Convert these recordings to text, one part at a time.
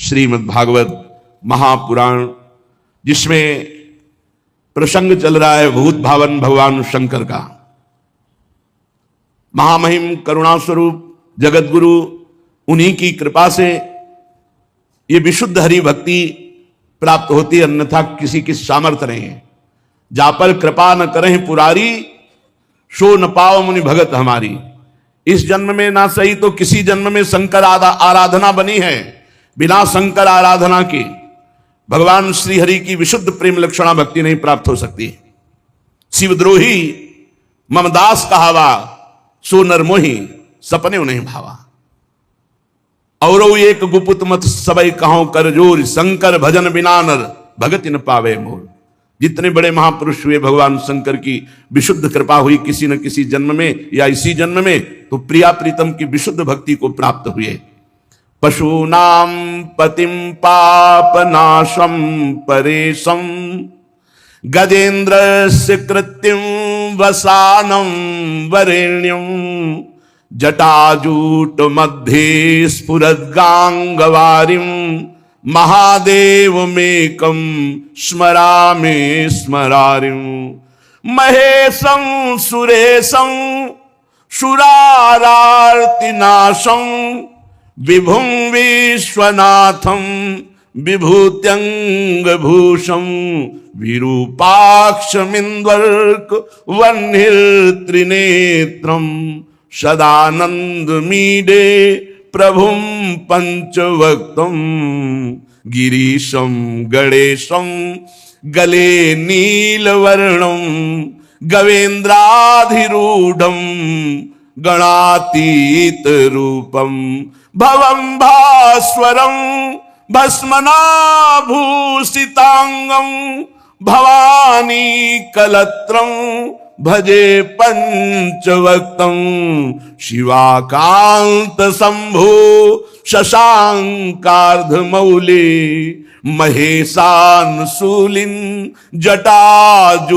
श्रीमद् भागवत महापुराण, जिसमें प्रसंग चल रहा है भूत भावन भगवान शंकर का। महामहिम करुणा स्वरूप जगत गुरु, उन्हीं की कृपा से ये विशुद्ध हरि भक्ति प्राप्त होती है, अन्यथा किसी की सामर्थ्य नहीं है। जा पर कृपा न करें पुरारी, सो न पाओ मुनि भगत हमारी। इस जन्म में ना सही तो किसी जन्म में शंकर आराधना बनी है। बिना शंकर आराधना के भगवान श्री हरि की विशुद्ध प्रेम लक्षणा भक्ति नहीं प्राप्त हो सकती। शिवद्रोही ममदास कहावा, सो नरमोही सपने उन्हें भावा। और एक गुपुत मत सबई कहो कर जोर, शंकर भजन बिना नर भगति न पावे मोर। जितने बड़े महापुरुष हुए, भगवान शंकर की विशुद्ध कृपा हुई किसी न किसी जन्म में या इसी जन्म में, तो प्रिया प्रीतम की विशुद्ध भक्ति को प्राप्त हुए। पशूनाम पतिम पापनाशम परेशम, गजेन्द्रस्य कृत्यं वसानं वरेण्यं। जटाजूट मध्ये स्फुरद्गांगवारिं, महादेवमेकं स्मरामि स्मरारिं। महेशं सुरेशं सुरारार्तिनाशं, विभुं विश्वनाथं विभूत्यंगभूषं। विरूपाक्षमिन्द्वर्क वह्निर्त्रिनेत्रं, सदानन्दमीडे प्रभुं पंचवक्त्रं। गिरीशं गणेशं गले नीलवर्णं, गवेन्द्राधिरूढं गणातीत रूपं। भवं भास्वरं भस्मनाभूषितांगं, भवानी कलत्रं भजे पंचवक्त्रं। शिवाकांत शंभो शशांकार्धमौले, महेशानशूलिं जटाजूटधारिं।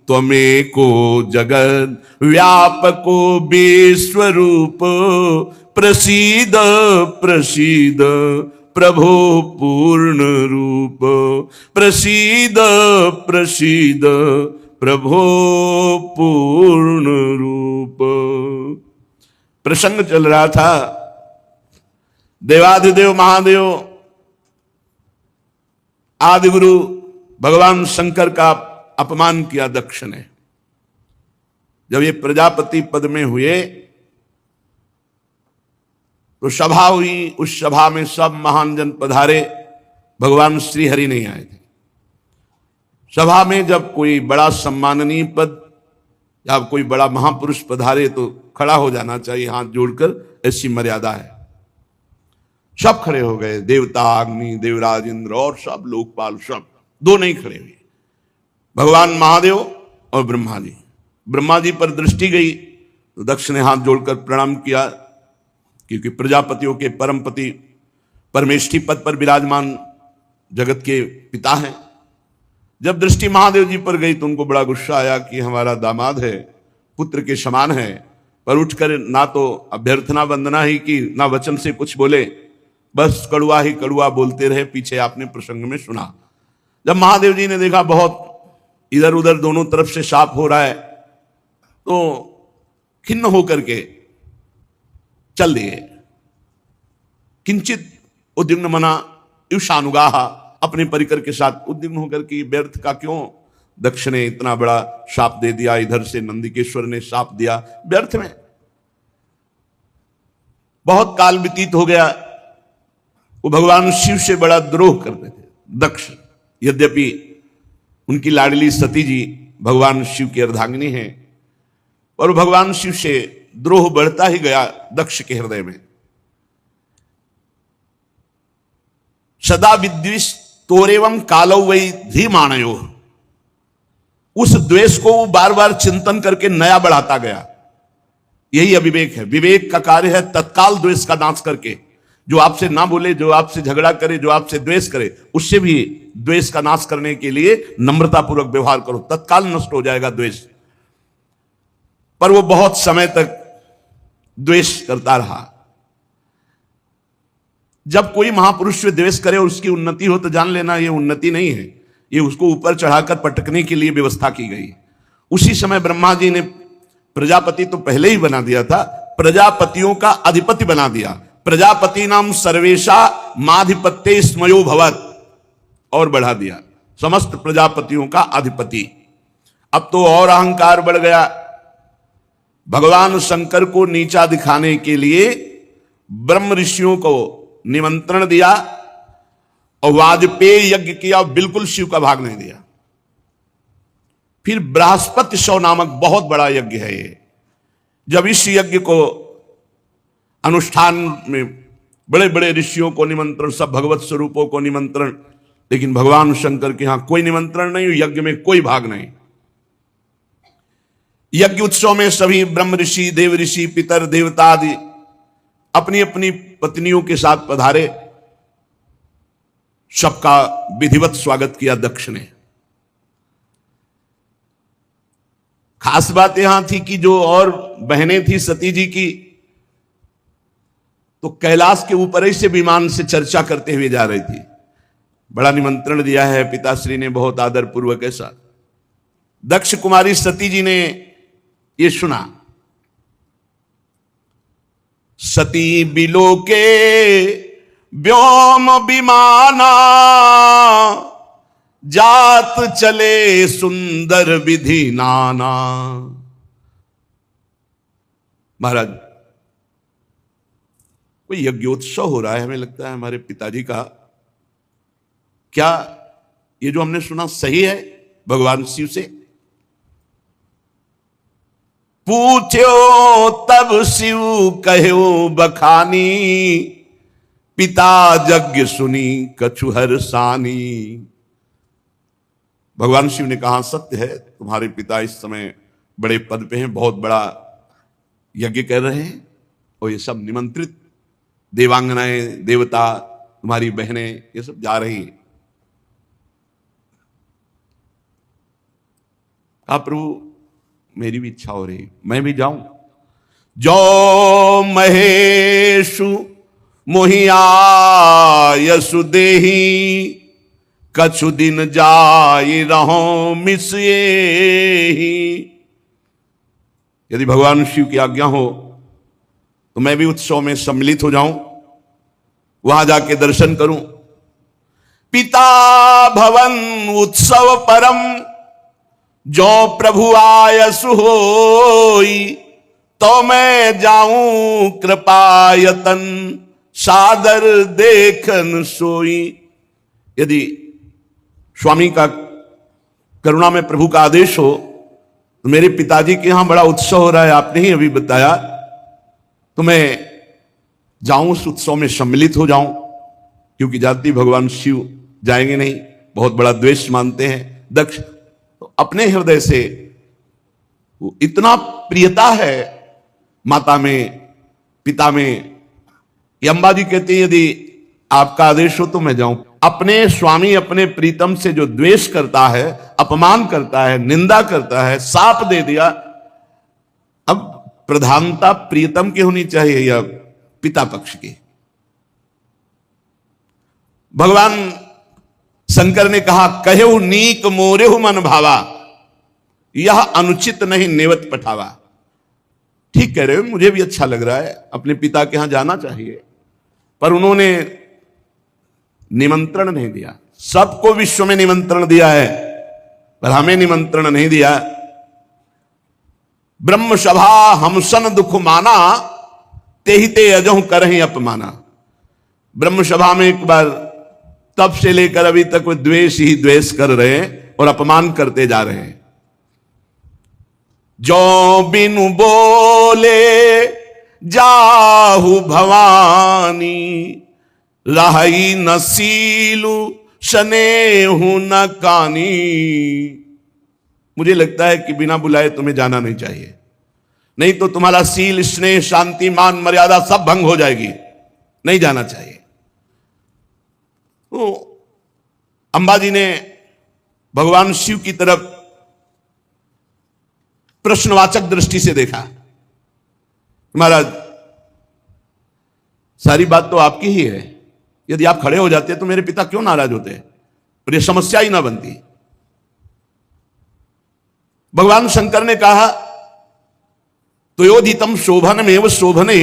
त्वमेको जगत् व्यापको विश्वरूप, प्रसीद प्रसीद प्रभो पूर्ण रूप। प्रसीद प्रसीद प्रभो पूर्ण रूप। प्रसंग चल रहा था, देवाधिदेव महादेव आदि गुरु भगवान शंकर का अपमान किया दक्ष ने। जब ये प्रजापति पद में हुए तो सभा हुई। उस सभा में सब महान जन पधारे, भगवान श्री हरि नहीं आए थे। सभा में जब कोई बड़ा सम्माननीय पद या कोई बड़ा महापुरुष पधारे तो खड़ा हो जाना चाहिए, हाथ जोड़कर, ऐसी मर्यादा है। सब खड़े हो गए, देवता, अग्नि, देवराज इंद्र और सब लोकपाल, सब। दो नहीं खड़े हुए, भगवान महादेव और ब्रह्मा जी। ब्रह्मा जी पर दृष्टि गई तो दक्ष ने हाथ जोड़कर प्रणाम किया, क्योंकि प्रजापतियों के परमपति परमेष्ठी पद पर विराजमान जगत के पिता हैं। जब दृष्टि महादेव जी पर गई तो उनको बड़ा गुस्सा आया कि हमारा दामाद है, पुत्र के समान है, पर उठकर ना तो अभ्यर्थना वंदना ही की, ना वचन से कुछ बोले, बस कड़वा ही कड़वा बोलते रहे। पीछे आपने प्रसंग में सुना। जब महादेव जी ने देखा बहुत इधर उधर दोनों तरफ से शाप हो रहा है, तो खिन्न होकर के चल दिए। किंचित उद्विग्न मना ईशानुगाह, अपने परिकर के साथ उद्विग्न होकर के व्यर्थ का क्यों दक्ष ने इतना बड़ा शाप दे दिया, इधर से नंदिकेश्वर ने शाप दिया, व्यर्थ में। बहुत काल व्यतीत हो गया। वो भगवान शिव से बड़ा द्रोह करते थे दक्ष। यद्यपि उनकी लाडली सती जी भगवान शिव की अर्धांगिनी है, और भगवान शिव से द्रोह बढ़ता ही गया दक्ष के हृदय में। सदा विद्विष तोरेवं कालौ वै धीमानयो। उस द्वेष को वो बार बार चिंतन करके नया बढ़ाता गया। यही अविवेक है। विवेक का कार्य है तत्काल द्वेष का नाश करके, जो आपसे ना बोले, जो आपसे झगड़ा करे, जो आपसे द्वेष करे, उससे भी द्वेष का नाश करने के लिए नम्रतापूर्वक व्यवहार करो, तत्काल नष्ट हो जाएगा द्वेष। पर वो बहुत समय तक द्वेष करता रहा। जब कोई महापुरुष से द्वेष करे और उसकी उन्नति हो तो जान लेना ये उन्नति नहीं है, ये उसको ऊपर चढ़ाकर पटकने के लिए व्यवस्था की गई। उसी समय ब्रह्मा जी ने प्रजापति तो पहले ही बना दिया था, प्रजापतियों का अधिपति बना दिया। प्रजापति नाम सर्वेशा माधिपत्य स्मयो भवत, और बढ़ा दिया, समस्त प्रजापतियों का अधिपति। अब तो और अहंकार बढ़ गया। भगवान शंकर को नीचा दिखाने के लिए ब्रह्म ऋषियों को निमंत्रण दिया और वाजपेयी यज्ञ किया, बिल्कुल शिव का भाग नहीं दिया। फिर बृहस्पति शव नामक बहुत बड़ा यज्ञ है ये। जब इस यज्ञ को अनुष्ठान में बड़े बड़े ऋषियों को निमंत्रण, सब भगवत स्वरूपों को निमंत्रण, लेकिन भगवान शंकर के यहां कोई निमंत्रण नहीं, यज्ञ में कोई भाग नहीं। यज्ञ उत्सव में सभी ब्रह्म ऋषि, देव ऋषि, पितर, देवता आदि अपनी अपनी पत्नियों के साथ पधारे। सबका विधिवत स्वागत किया दक्ष ने। खास बात यहां थी कि जो और बहनें थी सती जी की, तो कैलाश के ऊपर ही से विमान से चर्चा करते हुए जा रही थी। बड़ा निमंत्रण दिया है पिताश्री ने, बहुत आदर पूर्वक के साथ। दक्ष कुमारी सती जी ने ये सुना। सती बिलोके व्योम विमाना, जात चले सुंदर विधि नाना। महाराज, कोई यज्ञोत्सव हो रहा है, हमें लगता है हमारे पिताजी का। क्या ये जो हमने सुना सही है भगवान शिव से? पूछो तब शिव कहो बखानी, पिता यज्ञ सुनी कछुहर सानी। भगवान शिव ने कहा सत्य है, तुम्हारे पिता इस समय बड़े पद पे हैं, बहुत बड़ा यज्ञ कर रहे हैं, और ये सब निमंत्रित देवांगनाएं, देवता, तुम्हारी बहनें, ये सब जा रही हैं। प्रभु मेरी भी इच्छा हो रही, मैं भी जाऊं। जो महेशु मोहिया यसु देही, कछु दिन जाई रहो मिसिए ही। यदि भगवान शिव की आज्ञा हो तो मैं भी उत्सव में सम्मिलित हो जाऊं, वहां जाके दर्शन करूं। पिता भवन उत्सव परम, जो प्रभु आयसु होई, तो मैं जाऊं कृपायतन, सादर देखन सोई। यदि स्वामी का करुणा में प्रभु का आदेश हो तो मेरे पिताजी के यहां बड़ा उत्सव हो रहा है, आपने ही अभी बताया, तो मैं जाऊं, उस उत्सव में सम्मिलित हो जाऊं। क्योंकि जाति भगवान शिव जाएंगे नहीं, बहुत बड़ा द्वेष मानते हैं दक्ष। तो अपने हृदय से वो इतना प्रियता है माता में, पिता में, कि अम्बा जी कहती है यदि आपका आदेश हो तो मैं जाऊं। अपने स्वामी, अपने प्रीतम से जो द्वेष करता है, अपमान करता है, निंदा करता है, साप दे दिया, अब प्रधानता प्रीतम की होनी चाहिए या पिता पक्ष की? भगवान शंकर ने कहा, कहो नीक मोरेहु मन भावा, यह अनुचित नहीं नेवत पठावा। ठीक कह रहे हो, मुझे भी अच्छा लग रहा है, अपने पिता के यहां जाना चाहिए, पर उन्होंने निमंत्रण नहीं दिया। सबको विश्व में निमंत्रण दिया है, पर हमें निमंत्रण नहीं दिया। ब्रह्म सभा हमसन दुख माना, तेहि ते अजहु करहि अपमाना। ब्रह्म सभा में एक बार तब से लेकर अभी तक वे द्वेष ही द्वेष कर रहे हैं और अपमान करते जा रहे हैं। जो बिनु बोले जाहु भवानी, रही न सीलु स्नेहु न कानी। मुझे लगता है कि बिना बुलाए तुम्हें जाना नहीं चाहिए, नहीं तो तुम्हारा सील, स्नेह, शांति, मान, मर्यादा सब भंग हो जाएगी। नहीं जाना चाहिए। तो अंबाजी ने भगवान शिव की तरफ प्रश्नवाचक दृष्टि से देखा। महाराज, सारी बात तो आपकी ही है, यदि आप खड़े हो जाते तो मेरे पिता क्यों नाराज होते, और यह समस्या ही ना बनती। भगवान शंकर ने कहा त्वयोधितम शोभनमेव शोभने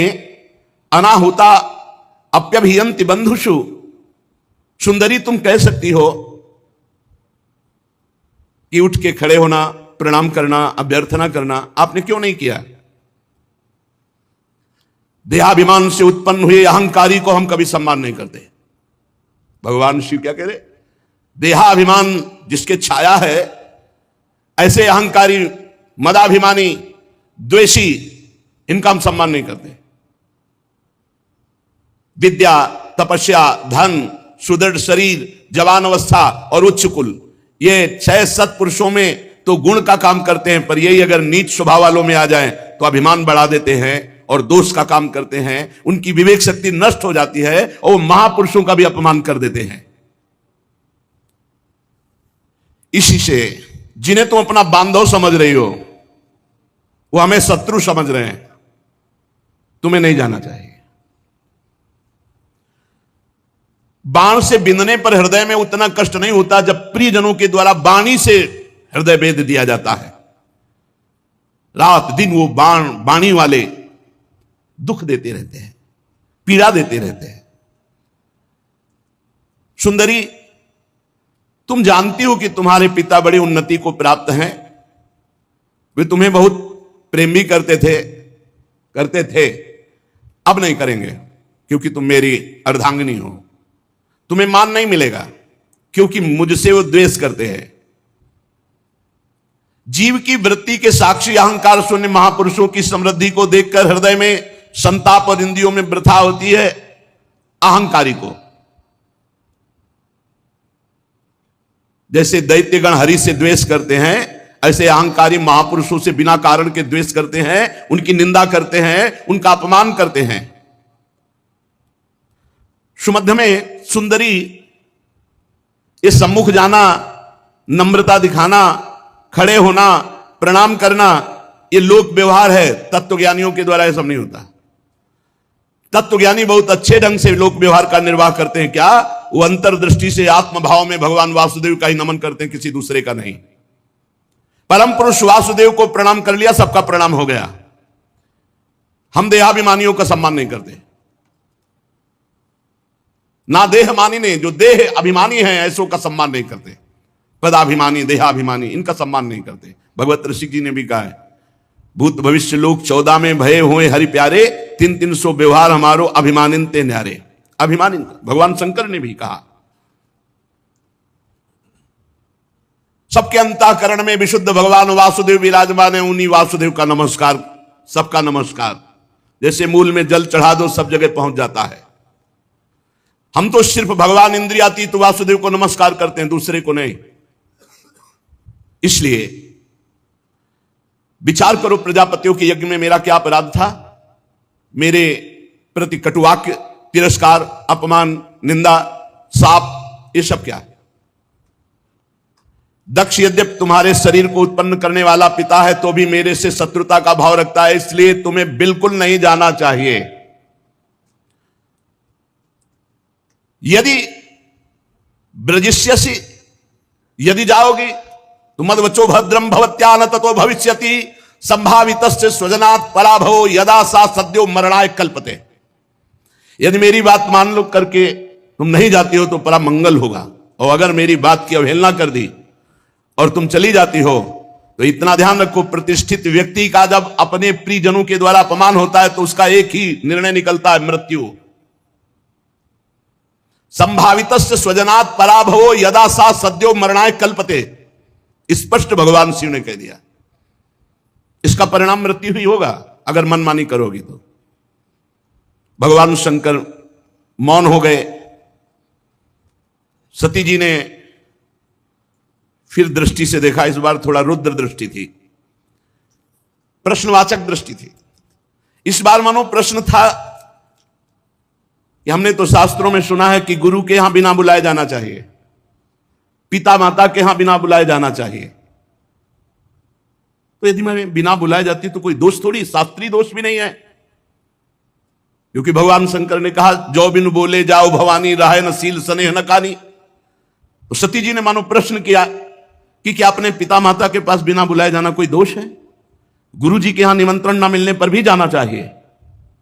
अनाहुता अप्यभियंति बंधुषु। सुंदरी, तुम कह सकती हो कि उठ के खड़े होना, प्रणाम करना, अभ्यर्थना करना, आपने क्यों नहीं किया? देहाभिमान से उत्पन्न हुए अहंकारी को हम कभी सम्मान नहीं करते। भगवान शिव क्या कह रहे? देहाभिमान जिसके छाया है, ऐसे अहंकारी, मदाभिमानी, द्वेषी, इनका हम सम्मान नहीं करते। विद्या, तपस्या, धन, सुदृढ़ शरीर, जवान अवस्था और उच्च कुल, ये 6 सत्पुरुषों में तो गुण का काम करते हैं, पर यही अगर नीच स्वभाव वालों में आ जाएं तो अभिमान बढ़ा देते हैं और दोष का काम करते हैं। उनकी विवेक शक्ति नष्ट हो जाती है और वो महापुरुषों का भी अपमान कर देते हैं। इसी से जिन्हें तुम अपना बांधव समझ रही हो वो हमें शत्रु समझ रहे हैं। तुम्हें नहीं जाना चाहिए। बाण से बिंदने पर हृदय में उतना कष्ट नहीं होता जब प्रियजनों के द्वारा बाणी से हृदय भेद दिया जाता है। रात दिन वो बाणी वाले दुख देते रहते हैं, पीड़ा देते रहते हैं। सुंदरी, तुम जानती हो कि तुम्हारे पिता बड़ी उन्नति को प्राप्त हैं। वे तुम्हें बहुत प्रेम भी करते थे, अब नहीं करेंगे क्योंकि तुम मेरी अर्धांगिनी हो। तुम्हें मान नहीं मिलेगा क्योंकि मुझसे वो द्वेष करते हैं। जीव की वृत्ति के साक्षी अहंकार शून्य महापुरुषों की समृद्धि को देखकर हृदय में संताप और इंद्रियों में वृथा होती है। अहंकारी को जैसे दैत्यगण हरि से द्वेष करते हैं, ऐसे अहंकारी महापुरुषों से बिना कारण के द्वेष करते हैं, उनकी निंदा करते हैं, उनका अपमान करते हैं। सुमध्य में सुंदरी, ये सम्मुख जाना, नम्रता दिखाना, खड़े होना, प्रणाम करना, ये लोक व्यवहार है। तत्वज्ञानियों के द्वारा यह सब नहीं होता। तत्वज्ञानी बहुत अच्छे ढंग से लोक व्यवहार का निर्वाह करते हैं। क्या? वो अंतर्दृष्टि से आत्मभाव में भगवान वासुदेव का ही नमन करते हैं, किसी दूसरे का नहीं। परम पुरुष वासुदेव को प्रणाम कर लिया, सबका प्रणाम हो गया। हम देहाभिमानियों का सम्मान नहीं करते। ना देहमानी ने, जो देह अभिमानी हैं ऐसों का सम्मान नहीं करते। पदाभिमानी, देहाभिमानी, इनका सम्मान नहीं करते। भगवत ऋषि जी ने भी कहा है, भूत भविष्य लोक 14 में भये हुए हरि प्यारे, 300 व्यवहार हमारो अभिमानिन ते न्यारे। अभिमानिन, भगवान शंकर ने भी कहा। सबके अंतःकरण में विशुद्ध भगवान वासुदेव विराजमान है। उन्हीं वासुदेव का नमस्कार, सबका नमस्कार। जैसे मूल में जल चढ़ा दो, सब जगह पहुंच जाता है। हम तो सिर्फ भगवान इंद्रियातीत वासुदेव को नमस्कार करते हैं, दूसरे को नहीं। इसलिए विचार करो, प्रजापतियों के यज्ञ में मेरा क्या अपराध था? मेरे प्रति कटुवाक्य, तिरस्कार, अपमान, निंदा, शाप, ये सब क्या है? दक्ष यद्यप तुम्हारे शरीर को उत्पन्न करने वाला पिता है तो भी मेरे से शत्रुता का भाव रखता है, इसलिए तुम्हें बिल्कुल नहीं जाना चाहिए। यदि ब्रजिष्यसि, यदि जाओगी तो मद्वचो भद्रम भवत्या न ततो भविष्यति संभावितस्य स्वजनात् पराभवो यदा सा सद्यो मरणाय कल्पते। यदि मेरी बात मान लो करके तुम नहीं जाती हो तो परा मंगल होगा, और अगर मेरी बात की अवहेलना कर दी और तुम चली जाती हो तो इतना ध्यान रखो, प्रतिष्ठित व्यक्ति का जब अपने प्रियजनों के द्वारा अपमान होता है तो उसका एक ही निर्णय निकलता है, मृत्यु। संभावितस्य स्वजनात् पराभवो यदा सा सद्यो मरणाय कल्पते, स्पष्ट भगवान शिव ने कह दिया। इसका परिणाम मृत्यु ही होगा अगर मनमानी करोगी तो। भगवान शंकर मौन हो गए। सती जी ने फिर दृष्टि से देखा, इस बार थोड़ा रुद्र दृष्टि थी, प्रश्नवाचक दृष्टि थी। इस बार मानो प्रश्न था कि हमने तो शास्त्रों में सुना है कि गुरु के यहां बिना बुलाए जाना चाहिए, पिता माता के यहां बिना बुलाए जाना चाहिए। तो यदि मैं बिना बुलाए जाती तो कोई दोष थोड़ी, शास्त्रीय दोष भी नहीं है। क्योंकि भगवान शंकर ने कहा जो बिन बोले जाओ भवानी राहे न सील स्नेह न कानी। तो सती जी ने मानो प्रश्न किया कि क्या अपने पिता माता के पास बिना बुलाए जाना कोई दोष है? गुरु जी के यहां निमंत्रण ना मिलने पर भी जाना चाहिए,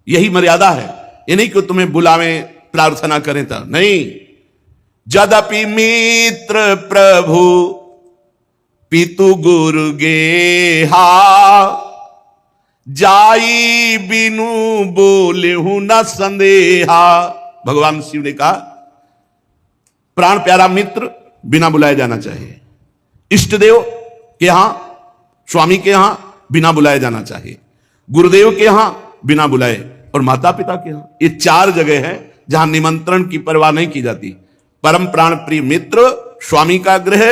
यही मर्यादा है। ये नहीं कि तुम्हें बुलावें प्रार्थना करें तो नहीं। जदपि मित्र प्रभु पितु गुरु गेहा जाई बिनु बोले हूं न संदेहा। भगवान शिव ने कहा प्राण प्यारा मित्र बिना बुलाए जाना चाहिए, इष्ट देव के यहां स्वामी के यहां बिना बुलाए जाना चाहिए, गुरुदेव के यहां बिना बुलाए, और माता पिता के यहां। ये 4 जगह है जहां निमंत्रण की परवाह नहीं की जाती। परम प्राण प्रिय मित्र, स्वामी का गृह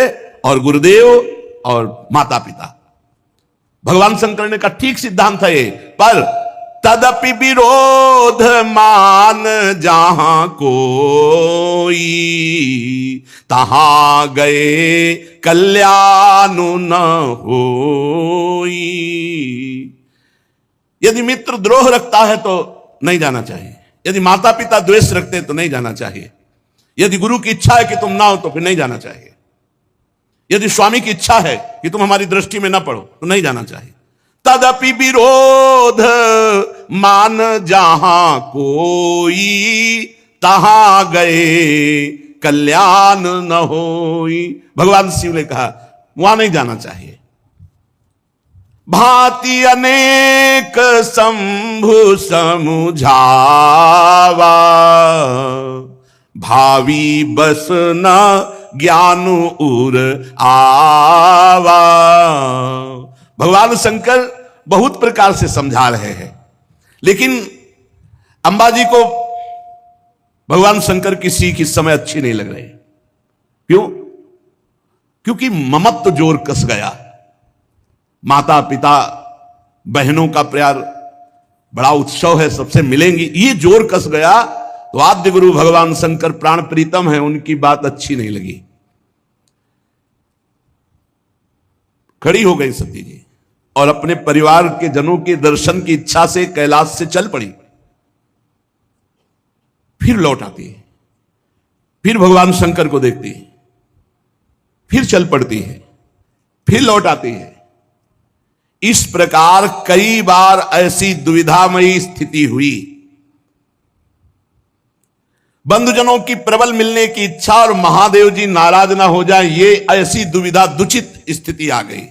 और गुरुदेव और माता पिता। भगवान शंकर ने कहा ठीक सिद्धांत है ये, पर तदपि विरोध मान जहां कोई तहां गए कल्याण न होई। यदि मित्र द्रोह रखता है तो नहीं जाना चाहिए, यदि माता पिता द्वेष रखते हैं तो नहीं जाना चाहिए, यदि गुरु की इच्छा है कि तुम ना हो तो फिर नहीं जाना चाहिए, यदि स्वामी की इच्छा है कि तुम हमारी दृष्टि में ना पड़ो तो नहीं जाना चाहिए। तदपि विरोध मान जहां कोई तहां गए कल्याण न होई। भगवान शिव ने कहा वहां नहीं जाना चाहिए। भांति अनेक शंभु समुझावा भावी बस न ज्ञान उर आवा। भगवान शंकर बहुत प्रकार से समझा रहे हैं, लेकिन अंबा जी को भगवान शंकर की सीख इस समय अच्छी नहीं लग रही। क्यों? क्योंकि ममत्व जोर कस गया। माता पिता बहनों का प्यार बड़ा उत्सव है, सबसे मिलेंगी, ये जोर कस गया तो आद्य गुरु भगवान शंकर प्राण प्रीतम है, उनकी बात अच्छी नहीं लगी। खड़ी हो गई सती जी और अपने परिवार के जनों के दर्शन की इच्छा से कैलाश से चल पड़ी। फिर लौट आती है, फिर भगवान शंकर को देखती है, फिर चल पड़ती है, फिर लौट आती है। इस प्रकार कई बार ऐसी दुविधामयी स्थिति हुई। बंधुजनों की प्रबल मिलने की इच्छा और महादेव जी नाराज ना हो जाए, ये ऐसी दुविधा दुचित स्थिति आ गई।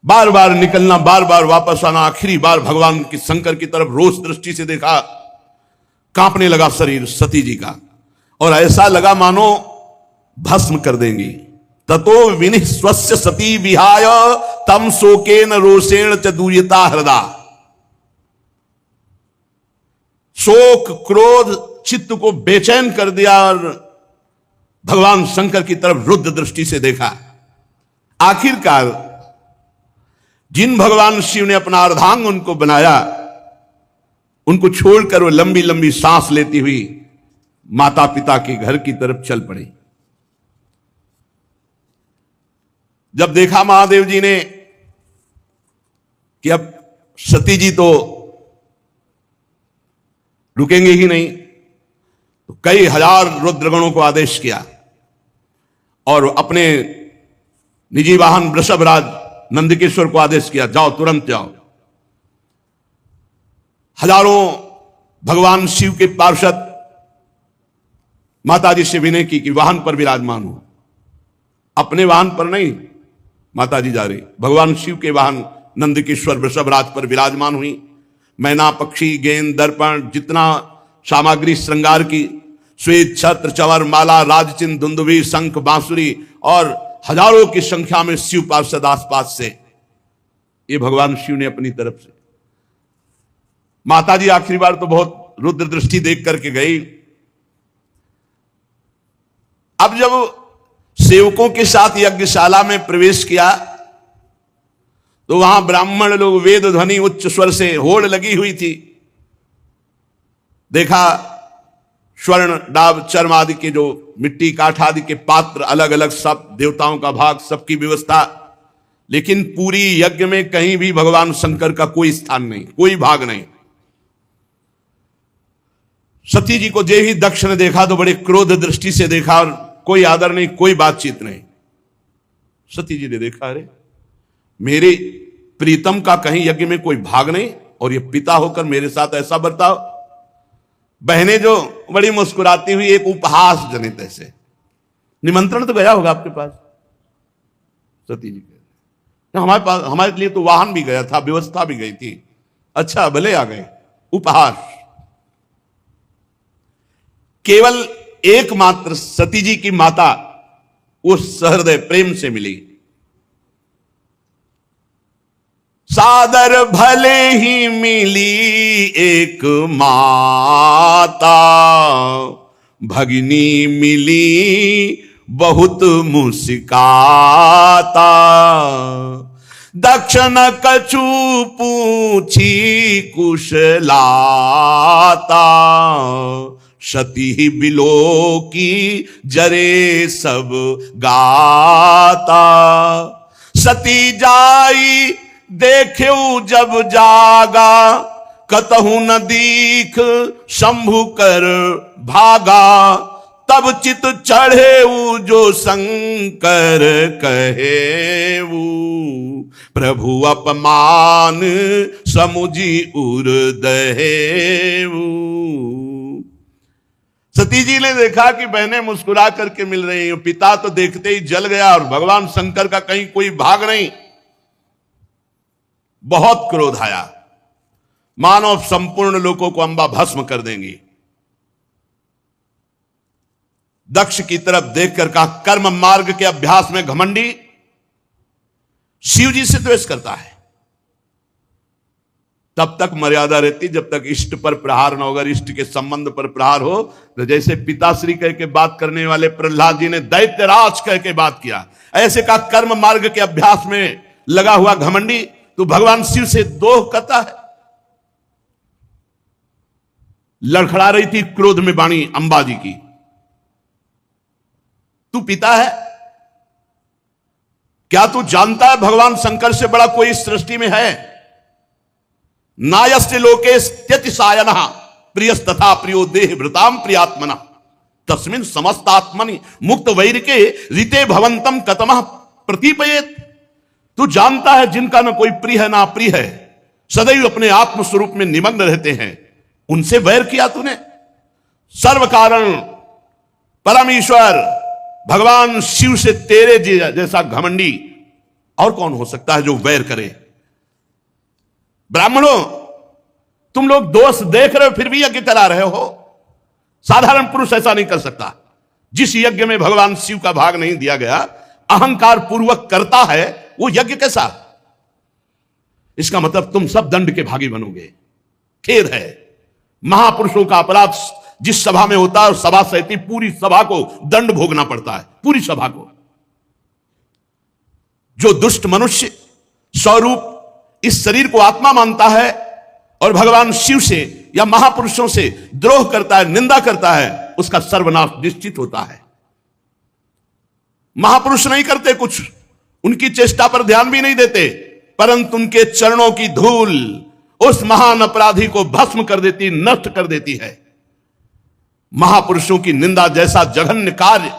बार बार निकलना, बार बार वापस आना। आखिरी बार भगवान की शंकर की तरफ रोष दृष्टि से देखा, कांपने लगा शरीर सती जी का, और ऐसा लगा मानो भस्म कर देंगी। ततो विनिः स्वस्य सती विहाय तम शोकेन रोषेण च दूयता हृदा। शोक क्रोध चित्त को बेचैन कर दिया और भगवान शंकर की तरफ रुद्र दृष्टि से देखा। आखिरकार जिन भगवान शिव ने अपना अर्धांग उनको बनाया, उनको छोड़कर वो लंबी लंबी सांस लेती हुई माता पिता के घर की तरफ चल पड़ी। जब देखा महादेव जी ने कि अब सती जी तो रुकेंगे ही नहीं, तो कई हजार रुद्रगणों को आदेश किया और अपने निजी वाहन वृषभराज नंदकेश्वर को आदेश किया, जाओ तुरंत जाओ। हजारों भगवान शिव के पार्षद माताजी से विनय की कि वाहन पर विराजमान हो। अपने वाहन पर नहीं माताजी जा रही, भगवान शिव के वाहन नंदकेश्वर वृषभराज पर विराजमान हुई। मैना पक्षी गेंद दर्पण जितना सामग्री श्रृंगार की, श्वेत छत्र चवर माला राजचिन्ह दुंदुभी शंख बांसुरी और हजारों की संख्या में शिव पार्षद आसपास से, ये भगवान शिव ने अपनी तरफ से। माताजी आखिरी बार तो बहुत रुद्र दृष्टि देख करके गई। अब जब सेवकों के साथ यज्ञशाला में प्रवेश किया तो वहां ब्राह्मण लोग वेद ध्वनि उच्च स्वर से होड़ लगी हुई थी। देखा स्वर्ण डाब चर्म आदि के जो मिट्टी काठ आदि के पात्र अलग अलग, सब देवताओं का भाग, सबकी व्यवस्था, लेकिन पूरी यज्ञ में कहीं भी भगवान शंकर का कोई स्थान नहीं, कोई भाग नहीं। सती जी को जे ही दक्ष ने देखा तो बड़े क्रोध दृष्टि से देखा और कोई आदर नहीं, कोई बातचीत नहीं। सती जी ने देखा, अरे मेरे प्रीतम का कहीं यज्ञ में कोई भाग नहीं और ये पिता होकर मेरे साथ ऐसा बर्ताव। बहनें जो बड़ी मुस्कुराती हुई एक उपहास जनित ऐसे, निमंत्रण तो गया होगा आपके पास। सती जी हमारे पास, हमारे लिए तो वाहन भी गया था, व्यवस्था भी गई थी। अच्छा भले आ गए, उपहास। केवल एकमात्र सती जी की माता उस सहृदय प्रेम से मिली। सादर भले ही मिली एक माता, भगिनी मिली बहुत मुस्काता। दक्षिण कछु पूछी कुशलाता, सती बिलो की जरे सब गाता। सती जाई देख्यू जब जागा, कतहु न दीख शंभु कर भागा। तब चित चढ़े जो शंकर कहेऊ, प्रभु अपमान समुझी उर्दहेऊ। सती जी ने देखा कि बहनें मुस्कुरा करके मिल रही हैं, पिता तो देखते ही जल गया और भगवान शंकर का कहीं कोई भाग नहीं। बहुत क्रोध आया, मानो संपूर्ण लोगों को अंबा भस्म कर देंगी। दक्ष की तरफ देखकर कहा, कर्म मार्ग के अभ्यास में घमंडी शिव जी से द्वेष करता है। तब तक मर्यादा रहती जब तक इष्ट पर प्रहार न हो। अगर इष्ट के संबंध पर प्रहार हो तो जैसे पिताश्री कह के बात करने वाले प्रहलाद जी ने दैत्यराज कह के बात किया, ऐसे का कर्म मार्ग के अभ्यास में लगा हुआ घमंडी तो भगवान शिव से दोह करता है। लड़खड़ा रही थी क्रोध में वाणी अंबा जी की, तू पिता है क्या? तू जानता है भगवान शंकर से बड़ा कोई इस सृष्टि में है? नायस्य लोकेस्त्यतिसायनः प्रियस्तथा प्रियो देह भृताम प्रियात्मना, तस्मिन् समस्तात्मनि मुक्त वैरिके रीते भवंतम कतमः प्रतीपयेत। तू जानता है जिनका न कोई प्रिय है ना प्रिय है, सदैव अपने आत्म स्वरूप में निमग्न रहते हैं, उनसे वैर किया तूने। सर्व कारण परम ईश्वर भगवान शिव से तेरे जैसा घमंडी और कौन हो सकता है जो वैर करे? ब्राह्मणों, तुम लोग दोष देख रहे हो फिर भी यज्ञ करा रहे हो। साधारण पुरुष ऐसा नहीं कर सकता। जिस यज्ञ में भगवान शिव का भाग नहीं दिया गया, अहंकार पूर्वक करता है, वो यज्ञ कैसा? इसका मतलब तुम सब दंड के भागी बनोगे। खेद है, महापुरुषों का अपराध जिस सभा में होता है और सभा सहित पूरी सभा को दंड भोगना पड़ता है, पूरी सभा को। जो दुष्ट मनुष्य स्वरूप इस शरीर को आत्मा मानता है और भगवान शिव से या महापुरुषों से द्रोह करता है, निंदा करता है, उसका सर्वनाश निश्चित होता है। महापुरुष नहीं करते कुछ, उनकी चेष्टा पर ध्यान भी नहीं देते, परंतु उनके चरणों की धूल उस महान अपराधी को भस्म कर देती, नष्ट कर देती है। महापुरुषों की निंदा जैसा जघन्य कार्य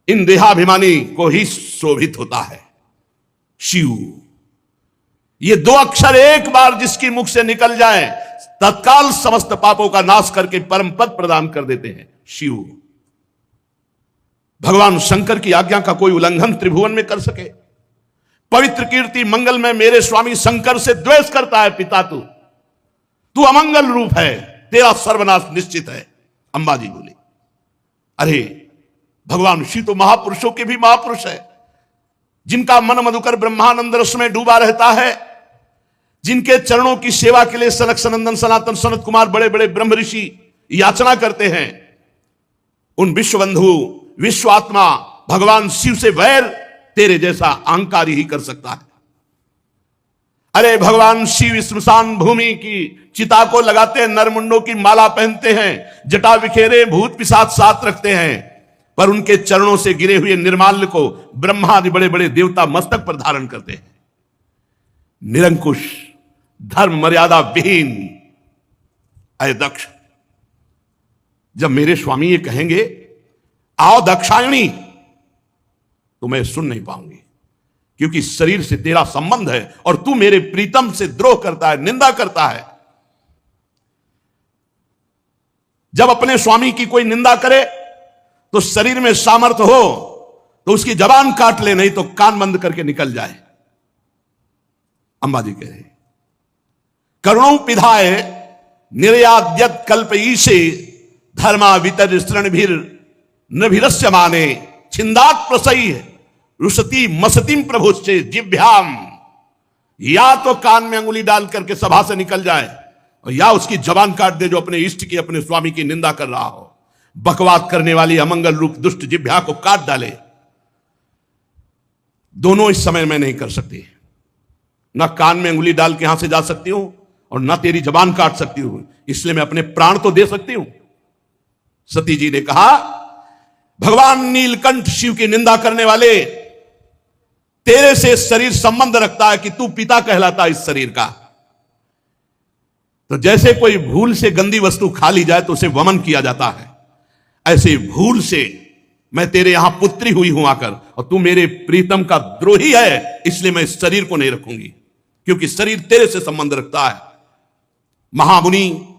इन देहाभिमानी को ही शोभित होता है। शिव, ये दो अक्षर एक बार जिसकी मुख से निकल जाए तत्काल समस्त पापों का नाश करके परम पद प्रदान कर देते हैं। शिव, भगवान शंकर की आज्ञा का कोई उल्लंघन त्रिभुवन में कर सके? पवित्र कीर्ति मंगल में मेरे स्वामी शंकर से द्वेष करता है पिता, तू अमंगल रूप है, तेरा सर्वनाश निश्चित है। अंबा जी बोली, अरे भगवान शिव तो महापुरुषों के भी महापुरुष है, जिनका मन मधुकर ब्रह्मानंद रस में डूबा रहता है, जिनके चरणों की सेवा के लिए सनक सनंदन सनातन सनत कुमार बड़े बड़े ब्रह्म ऋषि याचना करते हैं। उन विश्वबंधु विश्वात्मा भगवान शिव से वैर तेरे जैसा अहंकारी ही कर सकता है। अरे भगवान शिव स्मशान भूमि की चिता को लगाते हैं, नरमुंडों की माला पहनते हैं, जटा बिखेरे भूत पिशाच साथ रखते हैं, पर उनके चरणों से गिरे हुए निर्माल्य को ब्रह्मा आदि बड़े बड़े देवता मस्तक पर धारण करते हैं। निरंकुश, धर्म मर्यादा विहीन, अय दक्ष, जब मेरे स्वामी ये कहेंगे आओ दाक्षायणी, तो मैं सुन नहीं पाऊंगी, क्योंकि शरीर से तेरा संबंध है और तू मेरे प्रीतम से द्रोह करता है, निंदा करता है। जब अपने स्वामी की कोई निंदा करे तो शरीर में सामर्थ्य हो तो उसकी जबान काट ले, नहीं तो कान बंद करके निकल जाए। अंबाजी कह रहे करुणों पिधाए निर्याद्यत कल्प ईशे धर्मा वितर स्तृणभिर नभिरस्य माने छिंदात प्रसई रुसती मसतिम प्रभु से जिभ्याम। या तो कान में अंगुली डाल करके सभा से निकल जाए और या उसकी जबान काट दे जो अपने इष्ट की, अपने स्वामी की निंदा कर रहा हो। बकवाद करने वाली अमंगल रूप दुष्ट जिभ्या को काट डाले। दोनों इस समय में नहीं कर सकती। ना कान में अंगुली डाल के यहां से जा सकती हूं और ना तेरी जबान काट सकती हूं, इसलिए मैं अपने प्राण तो दे सकती हूं। सती जी ने कहा भगवान नीलकंठ शिव की निंदा करने वाले, तेरे से शरीर संबंध रखता है कि तू पिता कहलाता इस शरीर का। तो जैसे कोई भूल से गंदी वस्तु खा ली जाए तो उसे वमन किया जाता है, ऐसे भूल से मैं तेरे यहां पुत्री हुई हूं आकर, और तू मेरे प्रीतम का द्रोही है, इसलिए मैं इस शरीर को नहीं रखूंगी, क्योंकि शरीर तेरे से संबंध रखता है। महामुनि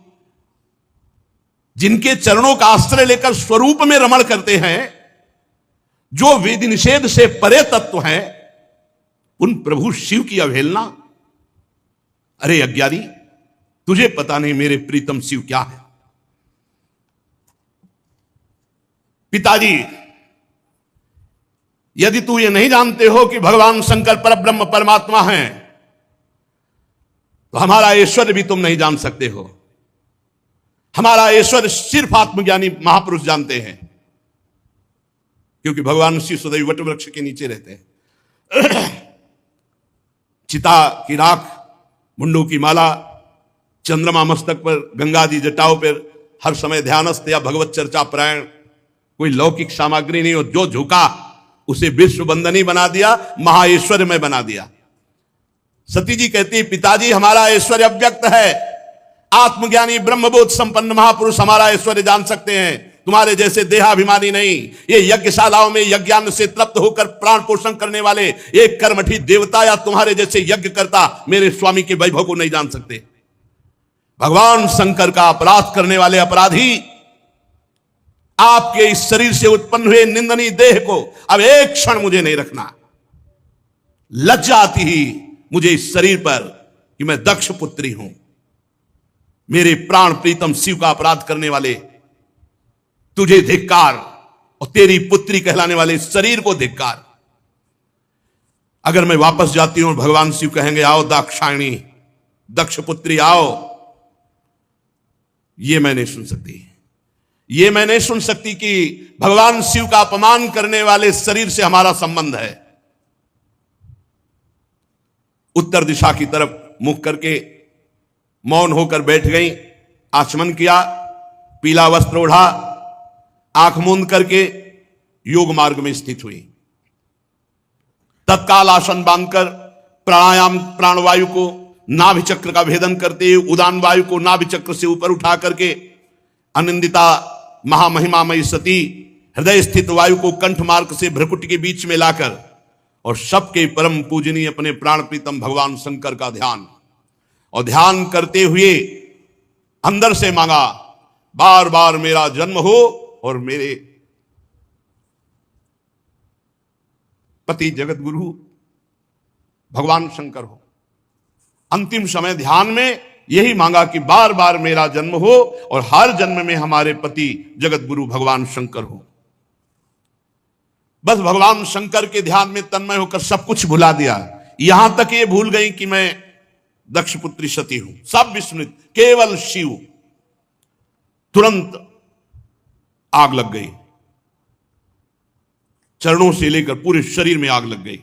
जिनके चरणों का आश्रय लेकर स्वरूप में रमण करते हैं, जो विधि निषेध से परे तत्व हैं, उन प्रभु शिव की अवहेलना। अरे अज्ञानी, तुझे पता नहीं मेरे प्रीतम शिव क्या है। पिताजी, यदि तू ये नहीं जानते हो कि भगवान शंकर परब्रह्म परमात्मा हैं, तो हमारा ऐश्वर्य भी तुम नहीं जान सकते हो। हमारा ऐश्वर्य सिर्फ आत्मज्ञानी महापुरुष जानते हैं, क्योंकि भगवान शिव सदैव वट वृक्ष के नीचे रहते हैं। चिता की राख, मुंडों की माला, चंद्रमा मस्तक पर, गंगा जी जटाओं पर, हर समय ध्यानस्थ या भगवत चर्चा परायण, कोई लौकिक सामग्री नहीं। और जो झुका उसे विश्व बंदनी बना दिया, महाऐश्वर्य में बना दिया। सती जी कहती पिताजी हमारा ऐश्वर्य अव्यक्त है, आत्मज्ञानी ब्रह्मबोध संपन्न महापुरुष हमारा ऐश्वर्य जान सकते हैं, तुम्हारे जैसे देहाभिमानी नहीं। ये यज्ञशालाओं में यज्ञान से तृप्त होकर प्राण पोषण करने वाले एक कर्मठी देवता या तुम्हारे जैसे यज्ञ करता मेरे स्वामी के वैभव को नहीं जान सकते। भगवान शंकर का अपराध करने वाले अपराधी आपके इस शरीर से उत्पन्न हुए निंदनीय देह को अब एक क्षण मुझे नहीं रखना। लज्जा आती ही मुझे इस शरीर पर कि मैं दक्ष पुत्री हूं। मेरे प्राण प्रीतम शिव का अपराध करने वाले, तुझे धिक्कार, और तेरी पुत्री कहलाने वाले इस शरीर को धिक्कार। अगर मैं वापस जाती हूं, भगवान शिव कहेंगे आओ दाक्षायणी, दक्ष पुत्री आओ, ये मैं नहीं सुन सकती। ये मैं नहीं सुन सकती कि भगवान शिव का अपमान करने वाले शरीर से हमारा संबंध है। उत्तर दिशा की तरफ मुख करके मौन होकर बैठ गई, आचमन किया, पीला वस्त्र ओढ़ा, आंख मूंद करके योग मार्ग में स्थित हुई। तत्काल आसन बांधकर प्राणायाम, प्राणवायु को नाभि चक्र का भेदन करते हुए उदान वायु को नाभि चक्र से ऊपर उठा करके अनंदिता महामहिमामयी सती हृदय स्थित वायु को कंठ मार्ग से भ्रकुटी के बीच में लाकर और सबके परम पूजनीय अपने प्राण प्रीतम भगवान शंकर का ध्यान, और ध्यान करते हुए अंदर से मांगा बार बार मेरा जन्म हो और मेरे पति जगत गुरु भगवान शंकर हो। अंतिम समय ध्यान में यही मांगा कि बार बार मेरा जन्म हो और हर जन्म में हमारे पति जगत गुरु भगवान शंकर हो। बस भगवान शंकर के ध्यान में तन्मय होकर सब कुछ भुला दिया। यहां तक ये भूल गई कि मैं दक्ष पुत्री सती हूं, सब विस्मृत, केवल शिव। तुरंत आग लग गई, चरणों से लेकर पूरे शरीर में आग लग गई।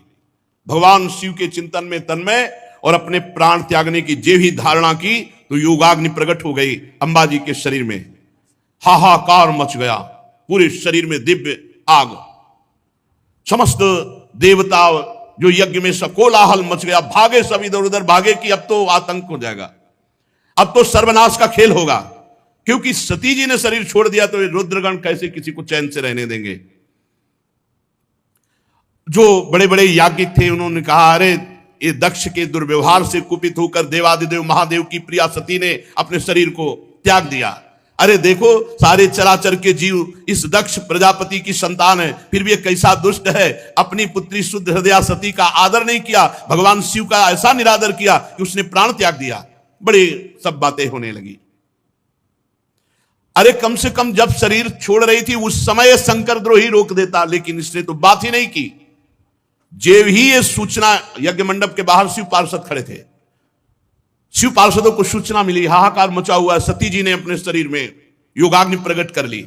भगवान शिव के चिंतन में तन्मय और अपने प्राण त्यागने की जे भी धारणा की तो योगाग्नि प्रकट हो गई अंबाजी के शरीर में। हाहाकार मच गया, पूरे शरीर में दिव्य आग। समस्त देवता जो यज्ञ में कोलाहल मच गया, भागे सब इधर उधर भागे कि अब तो आतंक हो जाएगा, अब तो सर्वनाश का खेल होगा। क्योंकि सती जी ने शरीर छोड़ दिया तो रुद्रगण कैसे किसी को चैन से रहने देंगे। जो बड़े बड़े याज्ञिक थे उन्होंने कहा, अरे ये दक्ष के दुर्व्यवहार से कुपित होकर देवादिदेव महादेव की प्रिया सती ने अपने शरीर को त्याग दिया। अरे देखो, सारे चराचर के जीव इस दक्ष प्रजापति की संतान है, फिर भी ये कैसा दुष्ट है, अपनी पुत्री शुद्ध हृदया सती का आदर नहीं किया, भगवान शिव का ऐसा निरादर किया कि उसने प्राण त्याग दिया। बड़ी सब बातें होने लगी। अरे कम से कम जब शरीर छोड़ रही थी उस समय शंकर द्रोही रोक देता, लेकिन इसने तो बात ही नहीं की। जेव ही ये सूचना, यज्ञ मंडप के बाहर शिव पार्षद खड़े थे, शिव पार्षदों को सूचना मिली, हाहाकार मचा हुआ, सती जी ने अपने शरीर में योगाग्नि प्रकट कर ली।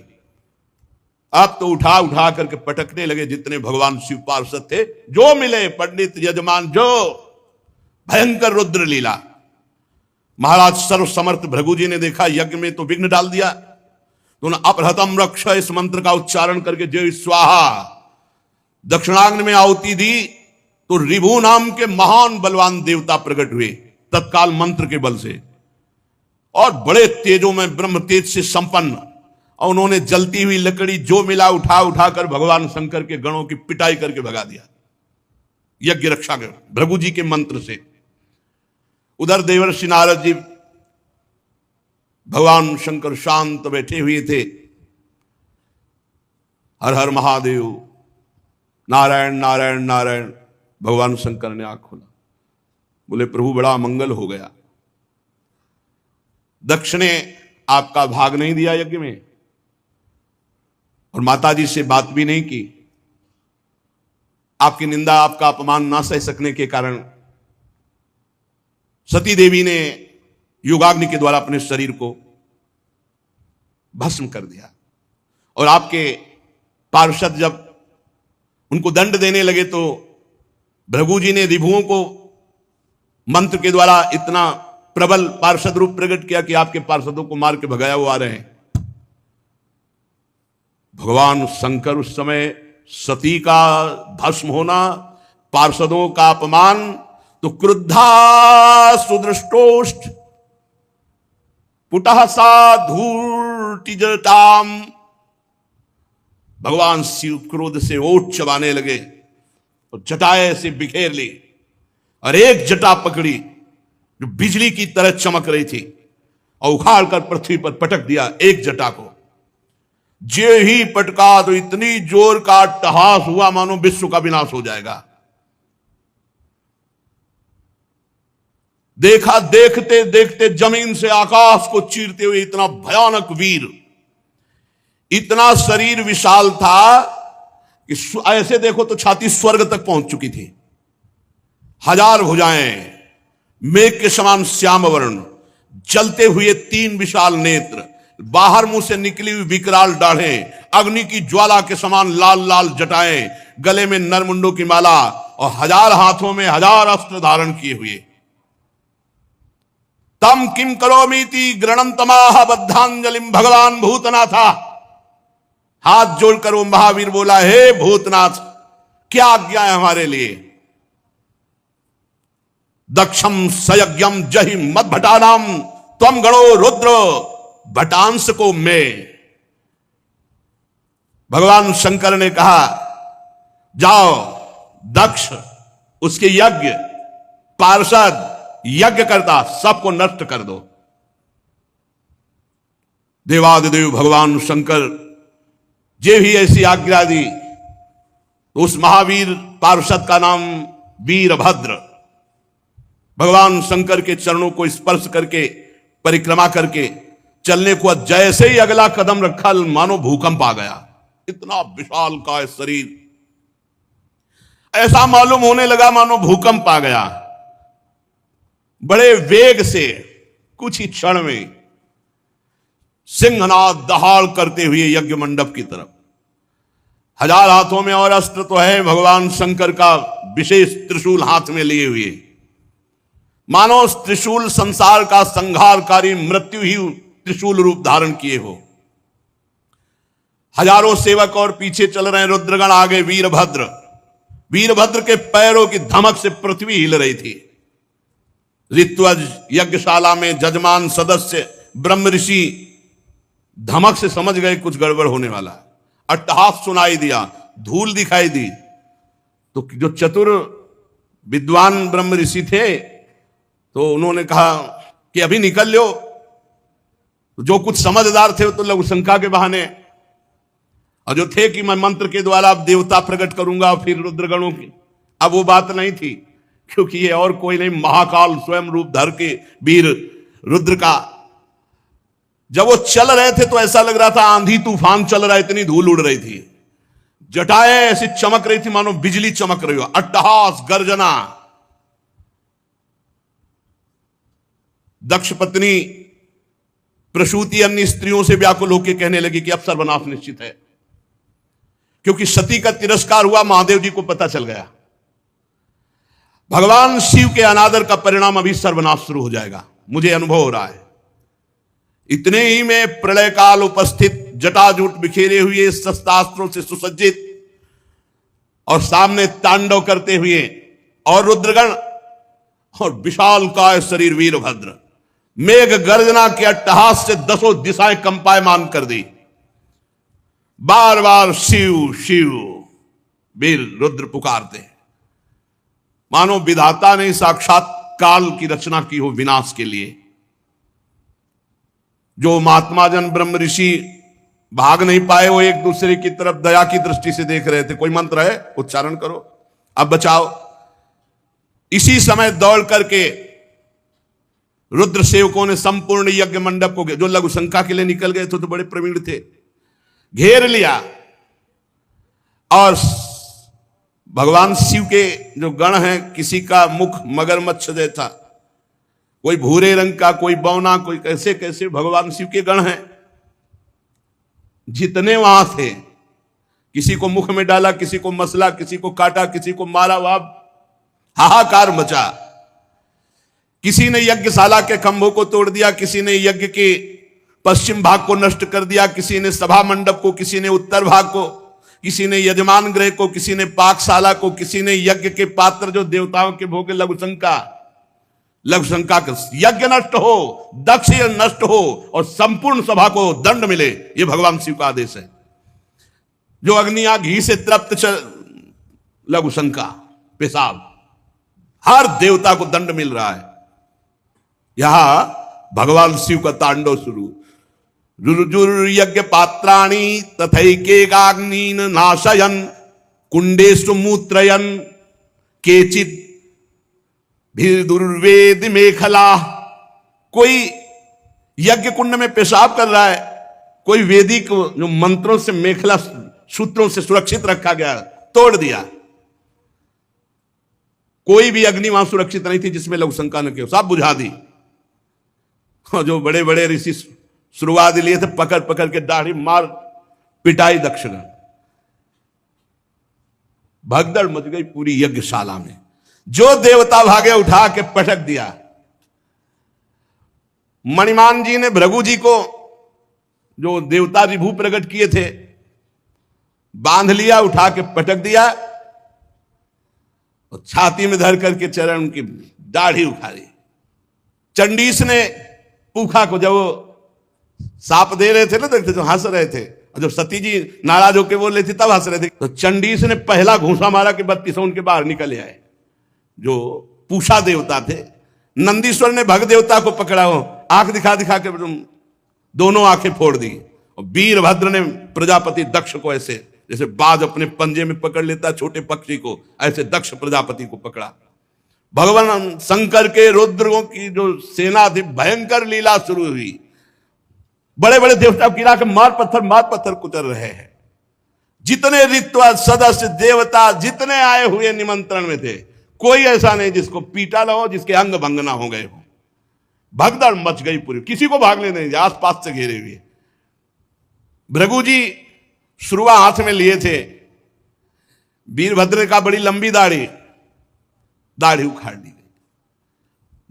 अब तो उठा उठा करके पटकने लगे जितने भगवान शिव पार्षद थे, जो मिले पंडित यजमान, जो भयंकर रुद्र लीला। महाराज सर्व समर्थ भृगु जी ने देखा यज्ञ में तो विघ्न डाल दिया, तो उन्होंने अपहृतम रक्ष इस मंत्र का उच्चारण करके जय स्वाहा दक्षिणाग्नि में आहुति दी, तो रिभु नाम के महान बलवान देवता प्रकट हुए तत्काल मंत्र के बल से, और बड़े तेजों में ब्रह्म तेज से संपन्न, और उन्होंने जलती हुई लकड़ी जो मिला उठा उठाकर भगवान शंकर के गणों की पिटाई करके भगा दिया यज्ञ रक्षा के भृगु जी के मंत्र से। उधर देवर्षि नारद जी भगवान शंकर शांत बैठे हुए थे। हर हर महादेव, नारायण नारायण नारायण। भगवान शंकर ने आंख खोला, बोले प्रभु बड़ा मंगल हो गया, दक्ष ने आपका भाग नहीं दिया यज्ञ में, और माता जी से बात भी नहीं की। आपकी निंदा, आपका अपमान ना सह सकने के कारण सती देवी ने योगाग्नि के द्वारा अपने शरीर को भस्म कर दिया, और आपके पार्षद जब उनको दंड देने लगे तो भृगु जी ने रिभुओं को मंत्र के द्वारा इतना प्रबल पार्षद रूप प्रकट किया कि आपके पार्षदों को मार के भगाया वो आ रहे हैं। भगवान शंकर उस समय सती का भस्म होना, पार्षदों का अपमान, तो क्रुद्धा सुदृष्टोष्ट पुटः सा धूर्तिजटाम। भगवान शिव क्रोध से ओठ चबाने लगे और जटाएं से बिखेर ली, और एक जटा पकड़ी जो बिजली की तरह चमक रही थी, और उखाड़ कर पृथ्वी पर पटक दिया एक जटा को। जे ही पटका तो इतनी जोर का अट्टहास हुआ मानो विश्व का विनाश हो जाएगा। देखा, देखते देखते जमीन से आकाश को चीरते हुए इतना भयानक वीर, इतना शरीर विशाल था कि ऐसे देखो तो छाती स्वर्ग तक पहुंच चुकी थी। हजार भुजाएं, मेघ के समान श्याम वर्ण, जलते हुए 3 विशाल नेत्र, बाहर मुंह से निकली हुई विकराल दाढ़ें, अग्नि की ज्वाला के समान लाल लाल जटाएं, गले में नरमुंडों की माला, और 1000 हाथों में 1000 अस्त्र धारण किए हुए। तम किम करोमीति गृणंतमाह बद्धांजलिम। भगवान भूतनाथा, हाथ जोड़कर वो महावीर बोला, हे भूतनाथ, क्या आज्ञा है हमारे लिए। दक्षम सयज्ञम जहि मद भटानाम त्वम गणो रुद्र भटांश को मैं। भगवान शंकर ने कहा, जाओ दक्ष, उसके यज्ञ, पार्षद, यज्ञ करता, सबको नष्ट कर दो। देवादिदेव भगवान शंकर जे भी ऐसी आज्ञा दी, तो उस महावीर पार्षद का नाम वीरभद्र। भगवान शंकर के चरणों को स्पर्श करके, परिक्रमा करके चलने को जैसे ही अगला कदम रखा मानो भूकंप आ गया। इतना विशाल का शरीर, ऐसा मालूम होने लगा मानो भूकंप आ गया। बड़े वेग से कुछ ही क्षण में सिंहनाद दहाड़ करते हुए यज्ञ मंडप की तरफ। 1000 हाथों में और अस्त्र तो है भगवान शंकर का विशेष त्रिशूल हाथ में लिए हुए, मानो त्रिशूल संसार का संहारकारी मृत्यु ही त्रिशूल रूप धारण किए हो। हजारों सेवक और पीछे चल रहे हैं रुद्रगण, आगे वीरभद्र। वीरभद्र के पैरों की धमक से पृथ्वी हिल रही थी। ऋत्वज यज्ञशाला में जजमान सदस्य ब्रह्म ऋषि धमक से समझ गए कुछ गड़बड़ होने वाला है। अट्टहास सुनाई दिया, धूल दिखाई दी, तो जो चतुर विद्वान ब्रह्म ऋषि थे तो उन्होंने कहा कि अभी निकल लो। जो कुछ समझदार थे वो तो लघु शंका के बहाने, और जो थे कि मैं मंत्र के द्वारा अब देवता प्रकट करूंगा फिर रुद्रगणों की, अब वो बात नहीं थी, क्योंकि ये और कोई नहीं, महाकाल स्वयं रूप धर के वीर रुद्र का। जब वो चल रहे थे तो ऐसा लग रहा था आंधी तूफान चल रहा है, इतनी धूल उड़ रही थी, जटाएं ऐसी चमक रही थी मानो बिजली चमक रही हो, अट्टहास गर्जना। दक्ष पत्नी प्रसूति अन्य स्त्रियों से व्याकुल होकर कहने लगी कि अब सर्वनाश निश्चित है, क्योंकि सती का तिरस्कार हुआ, महादेव जी को पता चल गया। भगवान शिव के अनादर का परिणाम अभी सर्वनाश शुरू हो जाएगा, मुझे अनुभव हो रहा है। इतने ही में प्रलय काल उपस्थित, जटाजूट बिखेरे हुए, शस्त्रास्त्रों से सुसज्जित और सामने तांडव करते हुए और रुद्रगण और विशाल काय शरीर वीरभद्र मेघ गर्जना के अट्टहास से दसों दिशाएं कंपायमान कर दी। बार बार शिव शिव वीर रुद्र पुकारते, मानो विधाता ने साक्षात काल की रचना की हो विनाश के लिए। जो महात्मा जन ब्रह्म ऋषि भाग नहीं पाए, वो एक दूसरे की तरफ दया की दृष्टि से देख रहे थे। कोई मंत्र है, उच्चारण करो, अब बचाओ। इसी समय दौड़ करके रुद्र सेवकों ने संपूर्ण यज्ञ मंडप को, जो लघु शंका के लिए निकल गए थे तो बड़े प्रवीण थे, घेर लिया। और भगवान शिव के जो गण हैं, किसी का मुख मगरमच्छ जैसा, कोई भूरे रंग का, कोई बौना, कोई कैसे कैसे भगवान शिव के गण हैं। जितने वहां थे, किसी को मुख में डाला, किसी को मसला, किसी को काटा, किसी को मारा, वहां हाहाकार मचा। किसी ने यज्ञशाला के खंभों को तोड़ दिया, किसी ने यज्ञ के पश्चिम भाग को नष्ट कर दिया, किसी ने सभा मंडप को, किसी ने उत्तर भाग को, किसी ने यजमान गृह को, किसी ने पाकशाला को, किसी ने यज्ञ के पात्र जो देवताओं के भोगे लघुशंका का यज्ञ नष्ट हो, दक्ष नष्ट हो और संपूर्ण सभा को दंड मिले, ये भगवान शिव का आदेश है। जो अग्नियां घी से तृप्त लघुशंका पेशाब, हर देवता को दंड मिल रहा है। यहां भगवान शिव का तांडव शुरू। रुजुर यज्ञ पात्राणि तथैकेकाग्नीन नाशयन कुंडेषु मूत्रयन केचित दुर्वेद मेखला। कोई यज्ञ कुंड में पेशाब कर रहा है, कोई वैदिक जो मंत्रों से मेखला सूत्रों से सुरक्षित रखा गया तोड़ दिया। कोई भी अग्नि वहां सुरक्षित नहीं थी जिसमें लघुशंका न की, सब बुझा दी। जो बड़े बड़े ऋषि शुरुआत लिए थे, पकड़ पकड़ के दाढ़ी मार पिटाई दक्षगण। भगदड़ मच गई पूरी यज्ञशाला में। जो देवता भागे उठा के पटक दिया। मणिमान जी ने भृगु जी को, जो देवता विभू प्रकट किए थे, बांध लिया, उठा के पटक दिया और छाती में धर करके चरण की दाढ़ी उखाड़ी। चंडीस ने पूखा को, जब वो साप दे रहे थे ना, देखते जो हंस रहे थे, और जब सती जी नाराज होकर बोल रही थी तब हंस रहे थे, तो चंडीस ने पहला घूंसा मारा कि 32 उनके बाहर निकले आए। जो पूषा देवता थे, नंदीश्वर ने भग देवता को पकड़ा, हो आंख दिखा दिखा के दोनों आंखें फोड़ दी। और वीरभद्र ने प्रजापति दक्ष को ऐसे, जैसे बाज अपने पंजे में पकड़ लेता छोटे पक्षी को, ऐसे दक्ष प्रजापति को पकड़ा। भगवान शंकर के रुद्रों की जो सेना थी, भयंकर लीला शुरू हुई। बड़े बड़े देवता गिरा के मार पत्थर कुतर रहे हैं। जितने ऋत्वा सदस्य देवता जितने आए हुए निमंत्रण में थे, कोई ऐसा नहीं जिसको पीटा ना हो, जिसके अंग भंग ना हो गए हो। भगदड़ मच गई पूरी, किसी को भागने नहीं दिया, आसपास से घेरे हुए। भृगु जी शुरुआ हाथ में लिए थे, वीरभद्र का बड़ी लंबी दाढ़ी उखाड़ ली गई।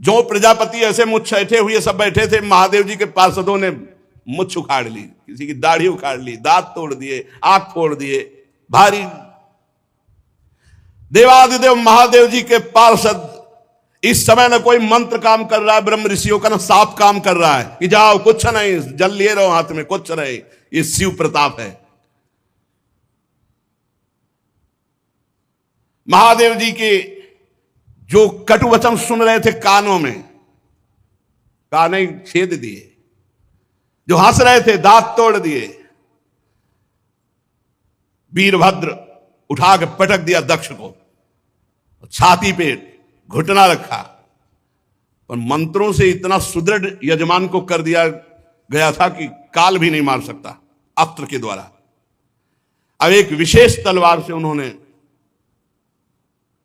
जो प्रजापति ऐसे मुझ छठे हुए सब बैठे थे, महादेव जी के पार्षदों ने मुझ उखाड़ ली, किसी की दाढ़ी उखाड़ ली, दांत तोड़ दिए, आंख फोड़ दिए। भारी देवादिदेव महादेव जी के पार्षद इस समय न कोई मंत्र काम कर रहा है ब्रह्म ऋषियों का, न साप काम कर रहा है कि जाओ कुछ नहीं, जल लिए रहो हाथ में, कुछ नहीं। ये शिव प्रताप है। महादेव जी के जो कटु वचन सुन रहे थे कानों में, काने छेद दिए। जो हंस रहे थे दांत तोड़ दिए। वीरभद्र उठा के पटक दिया दक्ष को, छाती पे घुटना रखा। पर मंत्रों से इतना सुदृढ़ यजमान को कर दिया गया था कि काल भी नहीं मार सकता अस्त्र के द्वारा। अब एक विशेष तलवार से उन्होंने,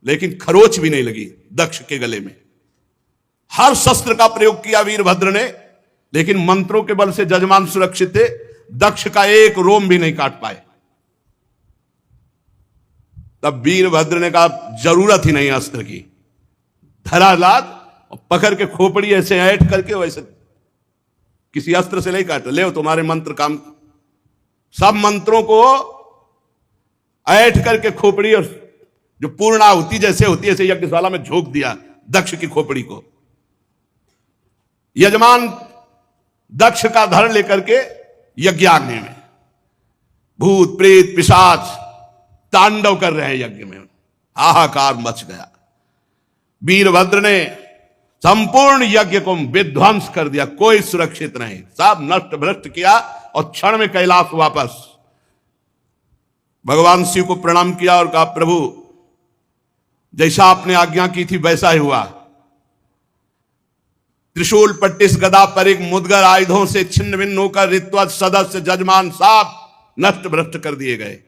लेकिन खरोच भी नहीं लगी दक्ष के गले में। हर शस्त्र का प्रयोग किया वीरभद्र ने, लेकिन मंत्रों के बल से जजमान सुरक्षित थे। दक्ष का एक रोम भी नहीं काट पाए। तब वीरभद्र ने कहा जरूरत ही नहीं अस्त्र की, धरालाद और पकड़ के खोपड़ी ऐसे ऐठ करके, वैसे किसी अस्त्र से नहीं काटा। ले तुम्हारे मंत्र काम। सब मंत्रों को ऐठ करके खोपड़ी, और जो पूर्णाहुति जैसे होती है ऐसे यज्ञशाला में झोंक दिया दक्ष की खोपड़ी को। यजमान दक्ष का धड़ लेकर के यज्ञाग्नि में भूत प्रेत पिशाच तांडव कर रहे हैं यज्ञ में। हाहाकार मच गया। वीरभद्र ने संपूर्ण यज्ञ को विध्वंस कर दिया, कोई सुरक्षित नहीं, सब नष्ट भ्रष्ट किया और क्षण में कैलाश वापस। भगवान शिव को प्रणाम किया और कहा प्रभु जैसा आपने आज्ञा की थी वैसा ही हुआ। त्रिशूल पट्टिस गदा पर एक मुदगर आयुधों से छिन्न भिन्न होकर ऋत्वज सदस्य जजमान सब नष्ट भ्रष्ट कर दिए गए।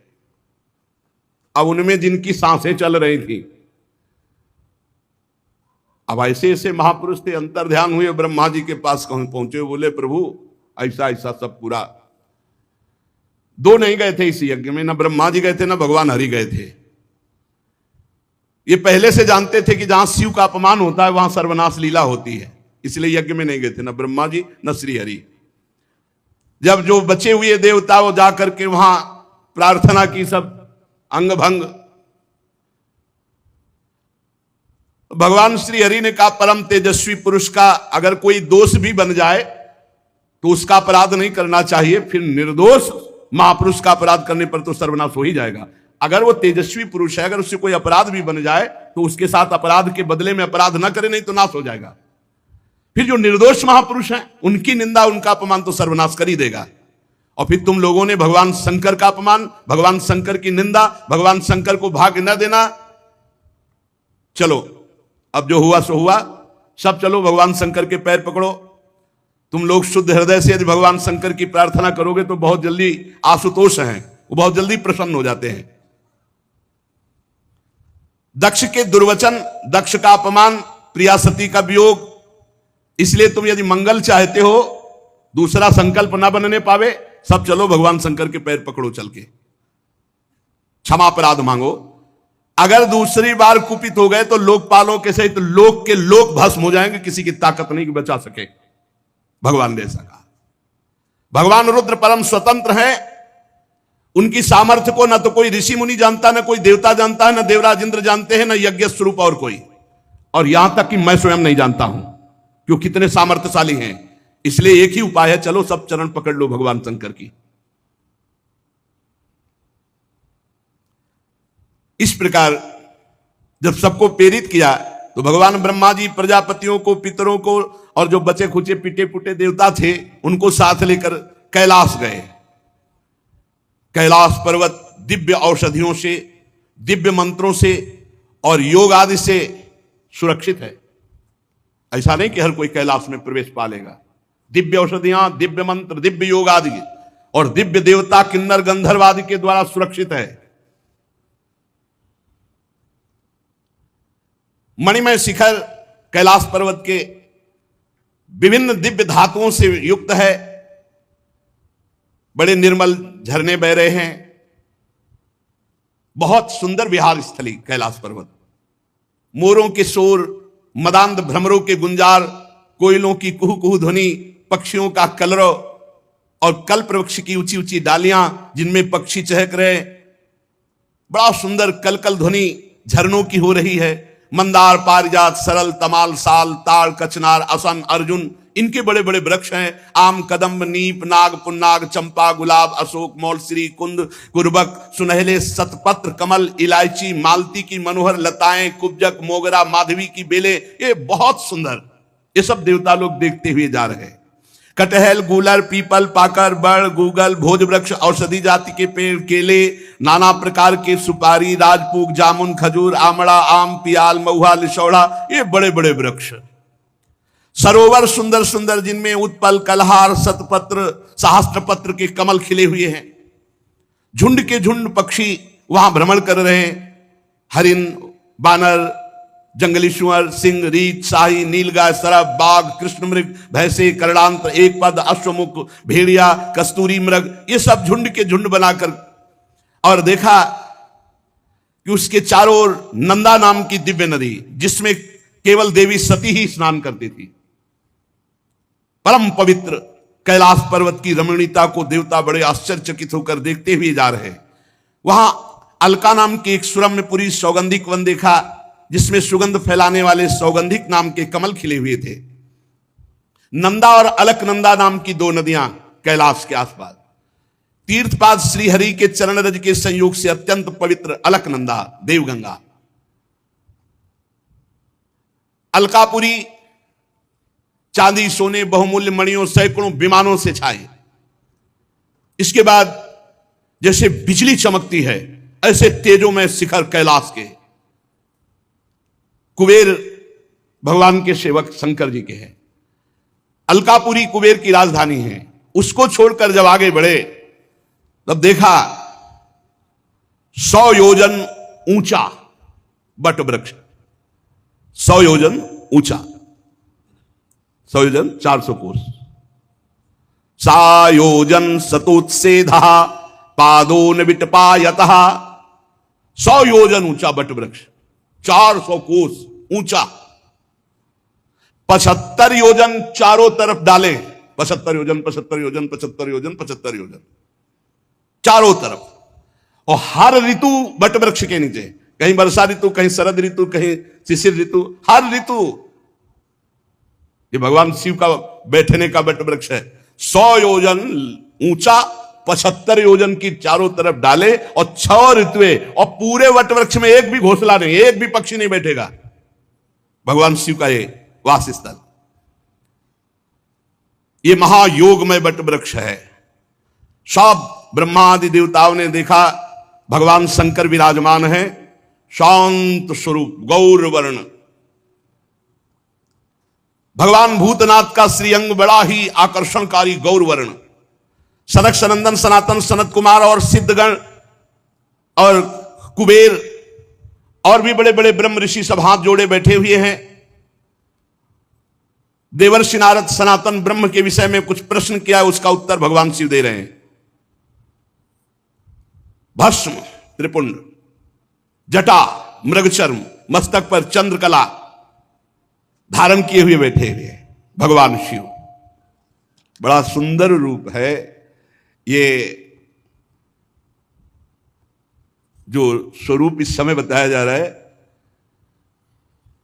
अब उनमें जिनकी सांसें चल रही थी, अब ऐसे ऐसे महापुरुष थे, अंतर ध्यान हुए, ब्रह्मा जी के पास पहुंचे, बोले प्रभु ऐसा ऐसा सब पूरा। दो नहीं गए थे इस यज्ञ में, ना ब्रह्मा जी गए थे ना भगवान हरि गए थे। ये पहले से जानते थे कि जहां शिव का अपमान होता है वहां सर्वनाश लीला होती है, इसलिए यज्ञ में नहीं गए थे, ना ब्रह्मा जी न श्री हरि। जब जो बचे हुए देवता वो जाकर के वहां प्रार्थना की, सब अंग भंग। भगवान श्री हरि ने कहा परम तेजस्वी पुरुष का अगर कोई दोष भी बन जाए तो उसका अपराध नहीं करना चाहिए, फिर निर्दोष महापुरुष का अपराध करने पर तो सर्वनाश हो ही जाएगा। अगर वो तेजस्वी पुरुष है, अगर उससे कोई अपराध भी बन जाए तो उसके साथ अपराध के बदले में अपराध ना करे, नहीं तो नाश हो जाएगा। फिर जो निर्दोष महापुरुष हैं उनकी निंदा उनका अपमान तो सर्वनाश कर ही देगा। और फिर तुम लोगों ने भगवान शंकर का अपमान, भगवान शंकर की निंदा, भगवान शंकर को भाग्य न देना। चलो अब जो हुआ सो हुआ, सब चलो भगवान शंकर के पैर पकड़ो। तुम लोग शुद्ध हृदय से यदि भगवान शंकर की प्रार्थना करोगे तो बहुत जल्दी आशुतोष हैं, वो बहुत जल्दी प्रसन्न हो जाते हैं। दक्ष के दुर्वचन, दक्ष का अपमान, प्रिया सती का वियोग, इसलिए तुम यदि मंगल चाहते हो, दूसरा संकल्प ना बनने पावे, सब चलो भगवान शंकर के पैर पकड़ो, चल के क्षमा अपराध मांगो। अगर दूसरी बार कुपित हो गए तो लोकपालों के सहित लोक के लोक भस्म हो जाएंगे, किसी की ताकत नहीं कि बचा सके। भगवान ने ऐसा कहा। भगवान रुद्र परम स्वतंत्र हैं, उनकी सामर्थ्य को न तो कोई ऋषि मुनि जानता, न कोई देवता जानता है, न देवराज इंद्र जानते हैं, न यज्ञ स्वरूप और कोई, और यहां तक कि मैं स्वयं नहीं जानता हूं क्यों कितने सामर्थ्यशाली हैं। इसलिए एक ही उपाय है, चलो सब चरण पकड़ लो भगवान शंकर की। इस प्रकार जब सबको प्रेरित किया तो भगवान ब्रह्मा जी प्रजापतियों को, पितरों को और जो बचे खुचे पिटे पुटे देवता थे उनको साथ लेकर कैलाश गए। कैलाश पर्वत दिव्य औषधियों से, दिव्य मंत्रों से और योग आदि से सुरक्षित है। ऐसा नहीं कि हर कोई कैलाश में प्रवेश पा लेगा। दिव्य औषधियां, दिव्य मंत्र, दिव्य योग आदि और दिव्य देवता किन्नर गंधर्व आदि के द्वारा सुरक्षित है। मणिमय शिखर कैलाश पर्वत के विभिन्न दिव्य धातुओं से युक्त है। बड़े निर्मल झरने बह रहे हैं। बहुत सुंदर विहार स्थली कैलाश पर्वत। मोरों के शोर, मदांध भ्रमरों के गुंजार, कोयलों की कुहू कुहू ध्वनि, पक्षियों का कलरव और कल्प वृक्ष की ऊंची ऊंची डालियां जिनमें पक्षी चहक रहे। बड़ा सुंदर कलकल ध्वनि झरनों की हो रही है। मंदार, पारिजात, सरल, तमाल, साल, ताड़, कचनार, असन, अर्जुन, इनके बड़े बड़े वृक्ष हैं। आम, कदम्ब, नीप, नाग, पुन्नाग, चंपा, गुलाब, अशोक, मौलश्री, कुंद, कुरबक, सुनहले, सतपत्र, कमल, इलायची, मालती की मनोहर लताएं, कुब्जक, मोगरा, माधवी की बेलें, ये बहुत सुंदर, ये सब देवता लोग देखते हुए जा रहे हैं। कटहल, गूलर, पीपल, पाकर, बड़, गूगल, भोज वृक्ष, औषधि जाति के पेड़, केले, नाना प्रकार के सुपारी, राजपूग, जामुन, खजूर, आमड़ा, आम, पियाल, महुआ, लिशौड़ा, ये बड़े बड़े वृक्ष। सरोवर सुंदर सुंदर, जिनमें उत्पल, कलहार, शतपत्र, सहस्त्रपत्र के कमल खिले हुए हैं। झुंड के झुंड पक्षी वहां भ्रमण कर रहे हैं। हरिन, बानर, जंगली सुअर, सिंह, रीछ, शाही, नीलगाय, सरब, बाघ, कृष्ण मृग, भैंसे, करड़ांत, एक पद, अश्वमुख, भेड़िया, कस्तूरी मृग, ये सब झुंड के झुंड बनाकर, और देखा कि उसके चारों ओर नंदा नाम की दिव्य नदी, जिसमें केवल देवी सती ही स्नान करती थी। परम पवित्र कैलाश पर्वत की रमणीयता को देवता बड़े आश्चर्यचकित होकर देखते हुए जा रहे। वहां अलका नाम की एक सुरम्यपुरी सौगंधिक वन देखा, जिसमें सुगंध फैलाने वाले सौगंधिक नाम के कमल खिले हुए थे। नंदा और अलकनंदा नाम की दो नदियां कैलाश के आसपास। तीर्थपाद श्रीहरि के चरण रज के संयोग से अत्यंत पवित्र अलकनंदा, देवगंगा। अलकापुरी चांदी, सोने, बहुमूल्य मणियों, सैकड़ों विमानों से छाए। इसके बाद जैसे बिजली चमकती है, ऐसे तेजों में शिखर कैलाश के। कुबेर भगवान के सेवक शंकर जी के हैं। अलकापुरी कुबेर की राजधानी है। उसको छोड़कर जब आगे बढ़े तब देखा 100 योजन ऊंचा बट वृक्ष, 100 योजन ऊंचा, 100 योजन 400 कोस। सायोजन सतोत्सेधा पादो न विटपायतः, 100 योजन ऊंचा बट वृक्ष, 400 कोस ऊंचा। 75 योजन चारों तरफ डाले, 75 योजन, 75 योजन, 75 योजन, 75 योजन चारों तरफ। और हर ऋतु बट वृक्ष के नीचे, कहीं वर्षा ऋतु, कहीं शरद ऋतु, कहीं शिशिर ऋतु, हर ऋतु। ये भगवान शिव का बैठने का बट वृक्ष है। 100 योजन ऊंचा, 75 योजन की चारों तरफ डाले, और 6 ऋतुएं, और पूरे वट वृक्ष में एक भी घोंसला नहीं, एक भी पक्षी नहीं बैठेगा। भगवान शिव का ये वास स्थल, ये महायोगमय वट वृक्ष है। सब ब्रह्मा आदि देवताओं ने देखा भगवान शंकर विराजमान है, शांत स्वरूप, गौर वर्ण। भगवान भूतनाथ का श्रीअंग बड़ा ही आकर्षणकारी गौर वर्ण। सनक सनंदन सनातन सनत कुमार और सिद्धगण और कुबेर और भी बड़े बड़े ब्रह्म ऋषि सब हाथ जोड़े बैठे हुए हैं। देवर्षि नारद सनातन ब्रह्म के विषय में कुछ प्रश्न किया, उसका उत्तर भगवान शिव दे रहे हैं। भस्म त्रिपुंड, जटा मृगचर्म, मस्तक पर चंद्रकला धारण किए हुए बैठे हुए भगवान शिव। बड़ा सुंदर रूप है। ये जो स्वरूप इस समय बताया जा रहा है,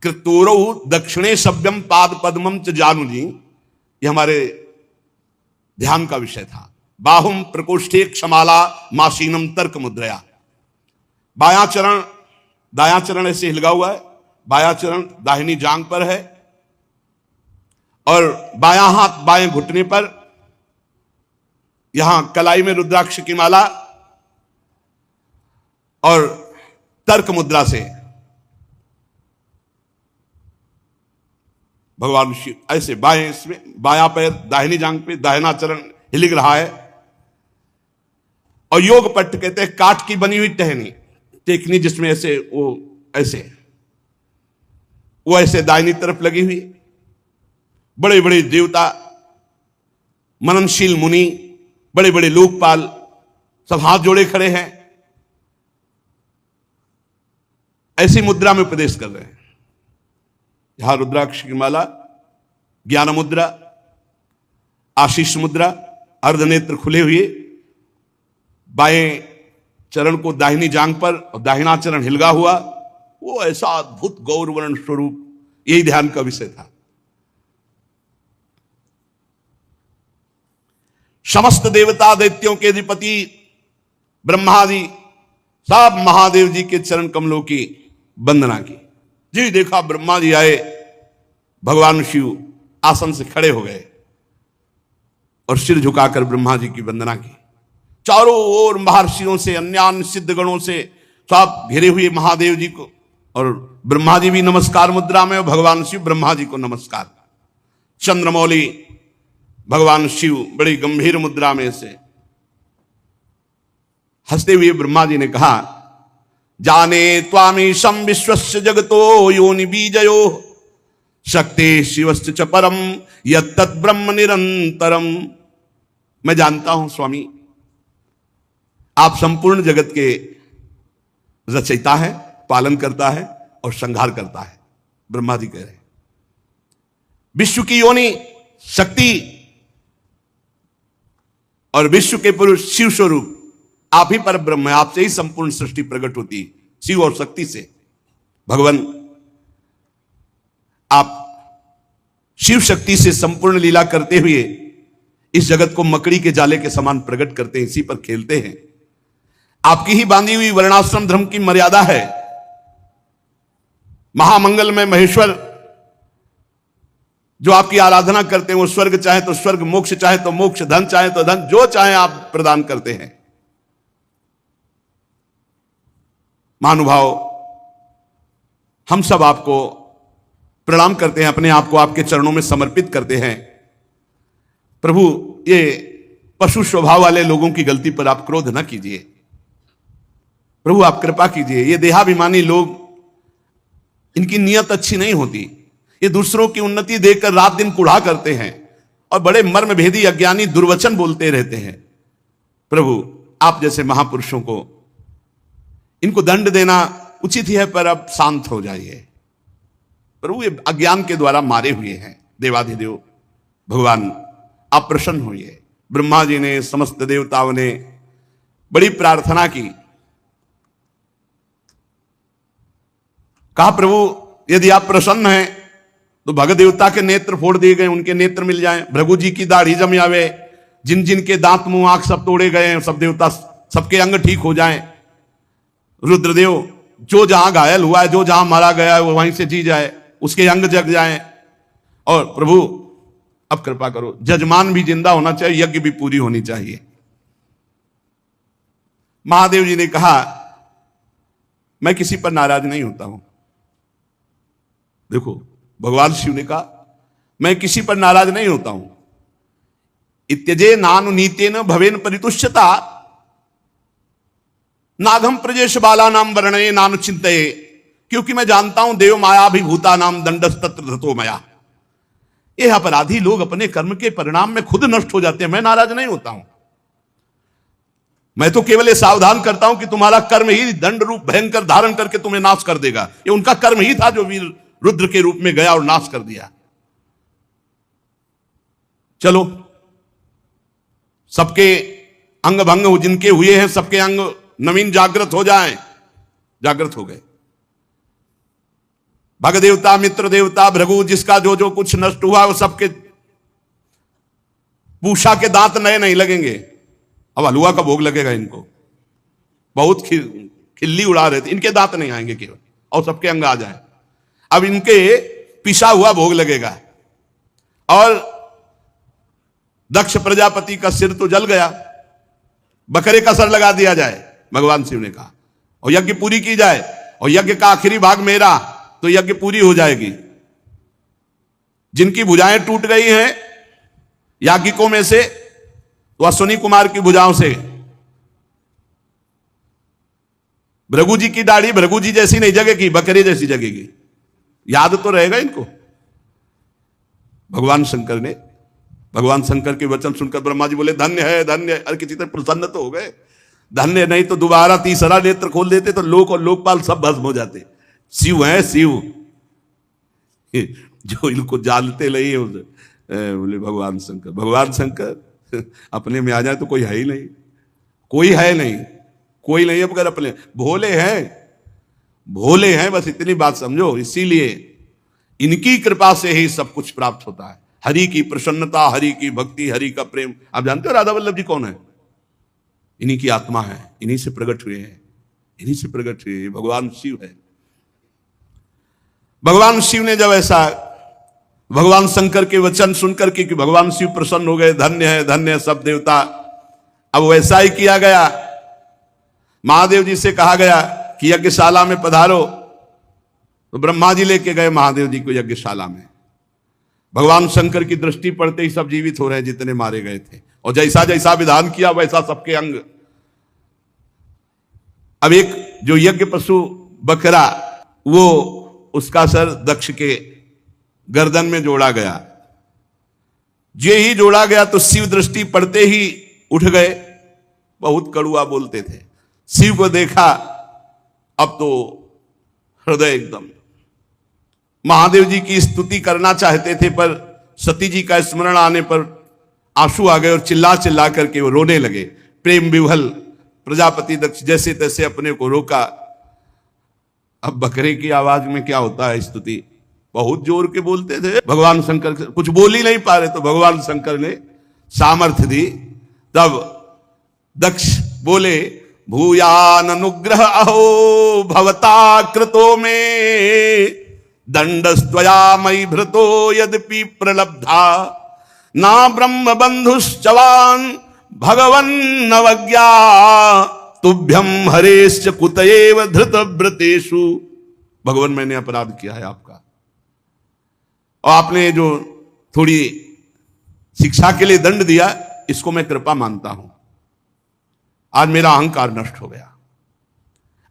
कृतोरौ दक्षिणे सभ्यम पाद पद्मम च जानु जी, ये हमारे ध्यान का विषय था। बाहुम प्रकोष्ठे क्षमाला मासीनम तर्क मुद्रया। बायां चरण, दायां चरण ऐसे हिलगा हुआ है, बायां चरण दाहिनी जांग पर है, और बायां हाथ बाएं घुटने पर, यहां कलाई में रुद्राक्ष की माला, और तर्क मुद्रा से भगवान शिव ऐसे बाएं, इसमें बायां पैर दाहिनी जांग पे, दाहिना चरण हिलिक रहा है। और योग पट्ट कहते हैं काठ की बनी हुई टहनी, टेकनी, जिसमें ऐसे वो ऐसे दाहिनी तरफ लगी हुई। बड़े बड़े देवता, मननशील मुनि, बड़े बड़े लोकपाल सब हाथ जोड़े खड़े हैं, ऐसी मुद्रा में उपदेश कर रहे हैं। यहां रुद्राक्ष की माला, ज्ञान मुद्रा, आशीष मुद्रा, अर्धनेत्र खुले हुए, बाएं चरण को दाहिनी जांग पर और दाहिना चरण हिलगा हुआ, वो ऐसा अद्भुत गौरवर्ण स्वरूप, यही ध्यान का विषय था। समस्त देवता दैत्यों के अधिपति ब्रह्मादि सब महादेव जी के चरण कमलों की वंदना की। जी देखा ब्रह्मा जी आए, भगवान शिव आसन से खड़े हो गए और सिर झुकाकर ब्रह्मा जी की वंदना की। चारों ओर महर्षियों से, अन्य सिद्ध गणों से सब घिरे हुए महादेव जी को, और ब्रह्मा जी भी नमस्कार मुद्रा में, भगवान शिव ब्रह्मा जी को नमस्कार। चंद्रमौली भगवान शिव बड़ी गंभीर मुद्रा में से हंसते हुए ब्रह्मा जी ने कहा, जाने त्वामीशं विश्वस्य जगतो योनि बीजयो शक्ति शिवस्य च परम यत्तत् ब्रह्म निरंतरम। मैं जानता हूं स्वामी, आप संपूर्ण जगत के रचयिता है, पालन करता है और संहार करता है। ब्रह्मा जी कह रहे हैं विश्व की योनि शक्ति और विश्व के पुरुष शिव स्वरूप आप ही पर ब्रह्म है, आपसे ही संपूर्ण सृष्टि प्रकट होती है, शिव और शक्ति से। भगवान आप शिव शक्ति से संपूर्ण लीला करते हुए इस जगत को मकड़ी के जाले के समान प्रकट करते हैं, इसी पर खेलते हैं। आपकी ही बांधी हुई वर्णाश्रम धर्म की मर्यादा है। महामंगल में महेश्वर जो आपकी आराधना करते हैं, वो स्वर्ग चाहे तो स्वर्ग, मोक्ष चाहे तो मोक्ष, धन चाहे तो धन, जो चाहे आप प्रदान करते हैं। महानुभाव, हम सब आपको प्रणाम करते हैं, अपने आप को आपके चरणों में समर्पित करते हैं। प्रभु, ये पशु स्वभाव वाले लोगों की गलती पर आप क्रोध न कीजिए। प्रभु आप कृपा कीजिए। ये देहाभिमानी लोग, इनकी नियत अच्छी नहीं होती, ये दूसरों की उन्नति देखकर रात दिन कुढ़ा करते हैं और बड़े मर्म भेदी अज्ञानी दुर्वचन बोलते रहते हैं। प्रभु आप जैसे महापुरुषों को इनको दंड देना उचित ही है, पर अब शांत हो जाइए। प्रभु ये अज्ञान के द्वारा मारे हुए हैं। देवाधिदेव भगवान आप प्रसन्न होइए। ब्रह्मा जी ने, समस्त देवताओं ने बड़ी प्रार्थना की। कहा प्रभु यदि आप प्रसन्न हैं तो भगत देवता के नेत्र फोड़ दिए गए, उनके नेत्र मिल जाएं। भृगु जी की दाढ़ी जम आवे, जिन जिन के दांत मुंह आंख सब तोड़े गए हैं, सब देवता सबके अंग ठीक हो जाएं। रुद्रदेव जो जहां घायल हुआ है, जो जहां मारा गया है, वो वहीं से जी जाए, उसके अंग जग जाएं। और प्रभु अब कृपा करो, जजमान भी जिंदा होना चाहिए, यज्ञ भी पूरी होनी चाहिए। महादेव जी ने कहा मैं किसी पर नाराज नहीं होता हूं। देखो भगवान शिव ने कहा मैं किसी पर नाराज नहीं होता हूं। इत्यजे नानु नीतेन भवेन परितुष्यता नागम प्रजेश बाला नाम वर्णये नानु चिंतये। क्योंकि मैं जानता हूं देव मायाभिभूता नाम दंडस्तत्र धतो मया। ये अपराधी लोग अपने कर्म के परिणाम में खुद नष्ट हो जाते हैं, मैं नाराज नहीं होता हूं। मैं तो केवल ये सावधान करता हूं कि तुम्हारा कर्म ही दंड रूप भयंकर धारण करके तुम्हें नाश कर देगा। ये उनका कर्म ही था जो वीर रुद्र के रूप में गया और नाश कर दिया। चलो सबके अंग भंग जिनके हुए हैं, सबके अंग नवीन जागृत हो जाएं। जागृत हो गए। भग देवता, मित्र देवता, भृगु, जिसका जो जो कुछ नष्ट हुआ वो सबके पूषा के दांत नए नहीं लगेंगे। अब हलवा का भोग लगेगा इनको। बहुत खिल्ली उड़ा रहे थे, इनके दांत नहीं आएंगे केवल, और सबके अंग आ जाए। अब इनके पिसा हुआ भोग लगेगा। और दक्ष प्रजापति का सिर तो जल गया, बकरे का सर लगा दिया जाए, भगवान शिव ने कहा, और यज्ञ पूरी की जाए। और यज्ञ का आखिरी भाग मेरा, तो यज्ञ पूरी हो जाएगी। जिनकी भुजाएं टूट गई हैं याज्ञिकों में से, तो अश्विनी कुमार की भुजाओं से। भृगु जी की दाढ़ी भृगु जी जैसी नहीं जगेगी, बकरे जैसी जगेगी। याद तो रहेगा इनको। भगवान शंकर के वचन सुनकर ब्रह्मा जी बोले धन्य है, धन्य है। अरे किसी तरह प्रसन्न तो हो गए। धन्य नहीं तो दोबारा तीसरा नेत्र खोल देते तो लोक और लोकपाल सब भस्म हो जाते। शिव है शिव, जो इनको जानते नहीं है बोले भगवान शंकर अपने में आ जाए तो कोई है ही नहीं, कोई है नहीं, कोई नहीं। अब अगर अपने भोले हैं, भोले हैं, बस इतनी बात समझो। इसीलिए इनकी कृपा से ही सब कुछ प्राप्त होता है। हरि की प्रसन्नता, हरि की भक्ति, हरि का प्रेम। आप जानते हो राधा वल्लभ जी कौन है? इन्हीं की आत्मा है, इन्हीं से प्रकट हुए हैं, इन्हीं से प्रकट हुए भगवान शिव है। भगवान शिव ने जब ऐसा भगवान शंकर के वचन सुनकर के कि भगवान शिव प्रसन्न हो गए, धन्य है धन्य है सब देवता, अब वैसा ही किया गया। महादेव जी से कहा गया कि यज्ञशाला में पधारो, तो ब्रह्मा जी लेके गए महादेव जी को यज्ञशाला में। भगवान शंकर की दृष्टि पड़ते ही सब जीवित हो रहे हैं जितने मारे गए थे, और जैसा जैसा विधान किया वैसा सबके अंग। अब एक जो यज्ञ पशु बकरा, वो उसका सर दक्ष के गर्दन में जोड़ा गया। जे ही जोड़ा गया तो शिव दृष्टि पड़ते ही उठ गए। बहुत कड़ुआ बोलते थे। शिव को देखा, अब तो हृदय एकदम। महादेव जी की स्तुति करना चाहते थे, पर सती जी का स्मरण आने पर आंसू आ गए और चिल्ला चिल्ला करके वो रोने लगे। प्रेम विह्वल प्रजापति दक्ष जैसे तैसे अपने को रोका। अब बकरे की आवाज में क्या होता है स्तुति, बहुत जोर के बोलते थे। भगवान शंकर कुछ बोल ही नहीं पा रहे, तो भगवान शंकर ने सामर्थ्य दी। तब दक्ष बोले, भूयान अनुग्रह अहो भवता कृतो में दंडस्त्वया मयि भृतो यद्यपि प्रलब्धा ना ब्रह्म बंधुश्चवान भगवन् नवज्ञा तुभ्यम हरेश्च कुतएव धृत व्रतेषु। भगवान मैंने अपराध किया है आपका, और आपने जो थोड़ी शिक्षा के लिए दंड दिया, इसको मैं कृपा मानता हूं। आज मेरा अहंकार नष्ट हो गया।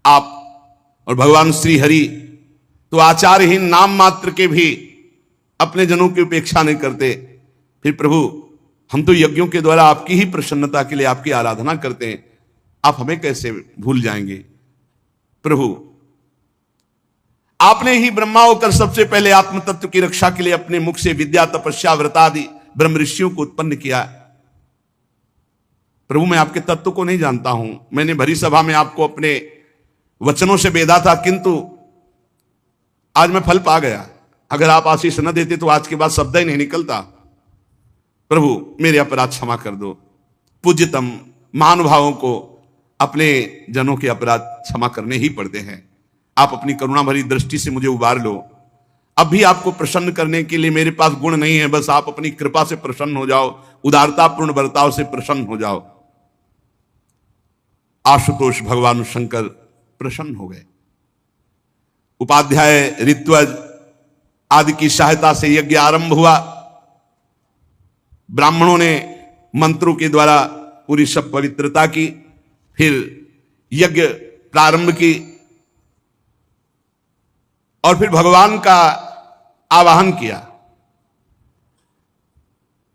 आप और भगवान श्री हरि तो आचारहीन नाम मात्र के भी अपने जनों की उपेक्षा नहीं करते। फिर प्रभु, हम तो यज्ञों के द्वारा आपकी ही प्रसन्नता के लिए आपकी आराधना करते हैं, आप हमें कैसे भूल जाएंगे? प्रभु, आपने ही ब्रह्मा होकर सबसे पहले आत्म तत्व की रक्षा के लिए अपने मुख से विद्या, तपस्या, व्रतादि ब्रह्म ऋषियों को उत्पन्न किया। प्रभु, मैं आपके तत्व को नहीं जानता हूं। मैंने भरी सभा में आपको अपने वचनों से बेधा था, किंतु आज मैं फल पा गया। अगर आप आशीष न देते तो आज के बाद शब्द ही नहीं निकलता। प्रभु, मेरे अपराध क्षमा कर दो। पूज्यतम महानुभावों को अपने जनों के अपराध क्षमा करने ही पड़ते हैं। आप अपनी करुणा भरी दृष्टि से मुझे उबार लो। अब भी आपको प्रसन्न करने के लिए मेरे पास गुण नहीं है, बस आप अपनी कृपा से प्रसन्न हो जाओ, उदारतापूर्ण बर्ताव से प्रसन्न हो जाओ। आशुतोष भगवान शंकर प्रसन्न हो गए। उपाध्याय, ऋत्वज आदि की सहायता से यज्ञ आरंभ हुआ। ब्राह्मणों ने मंत्रों के द्वारा पूरी सब पवित्रता की, फिर यज्ञ प्रारंभ की, और फिर भगवान का आवाहन किया।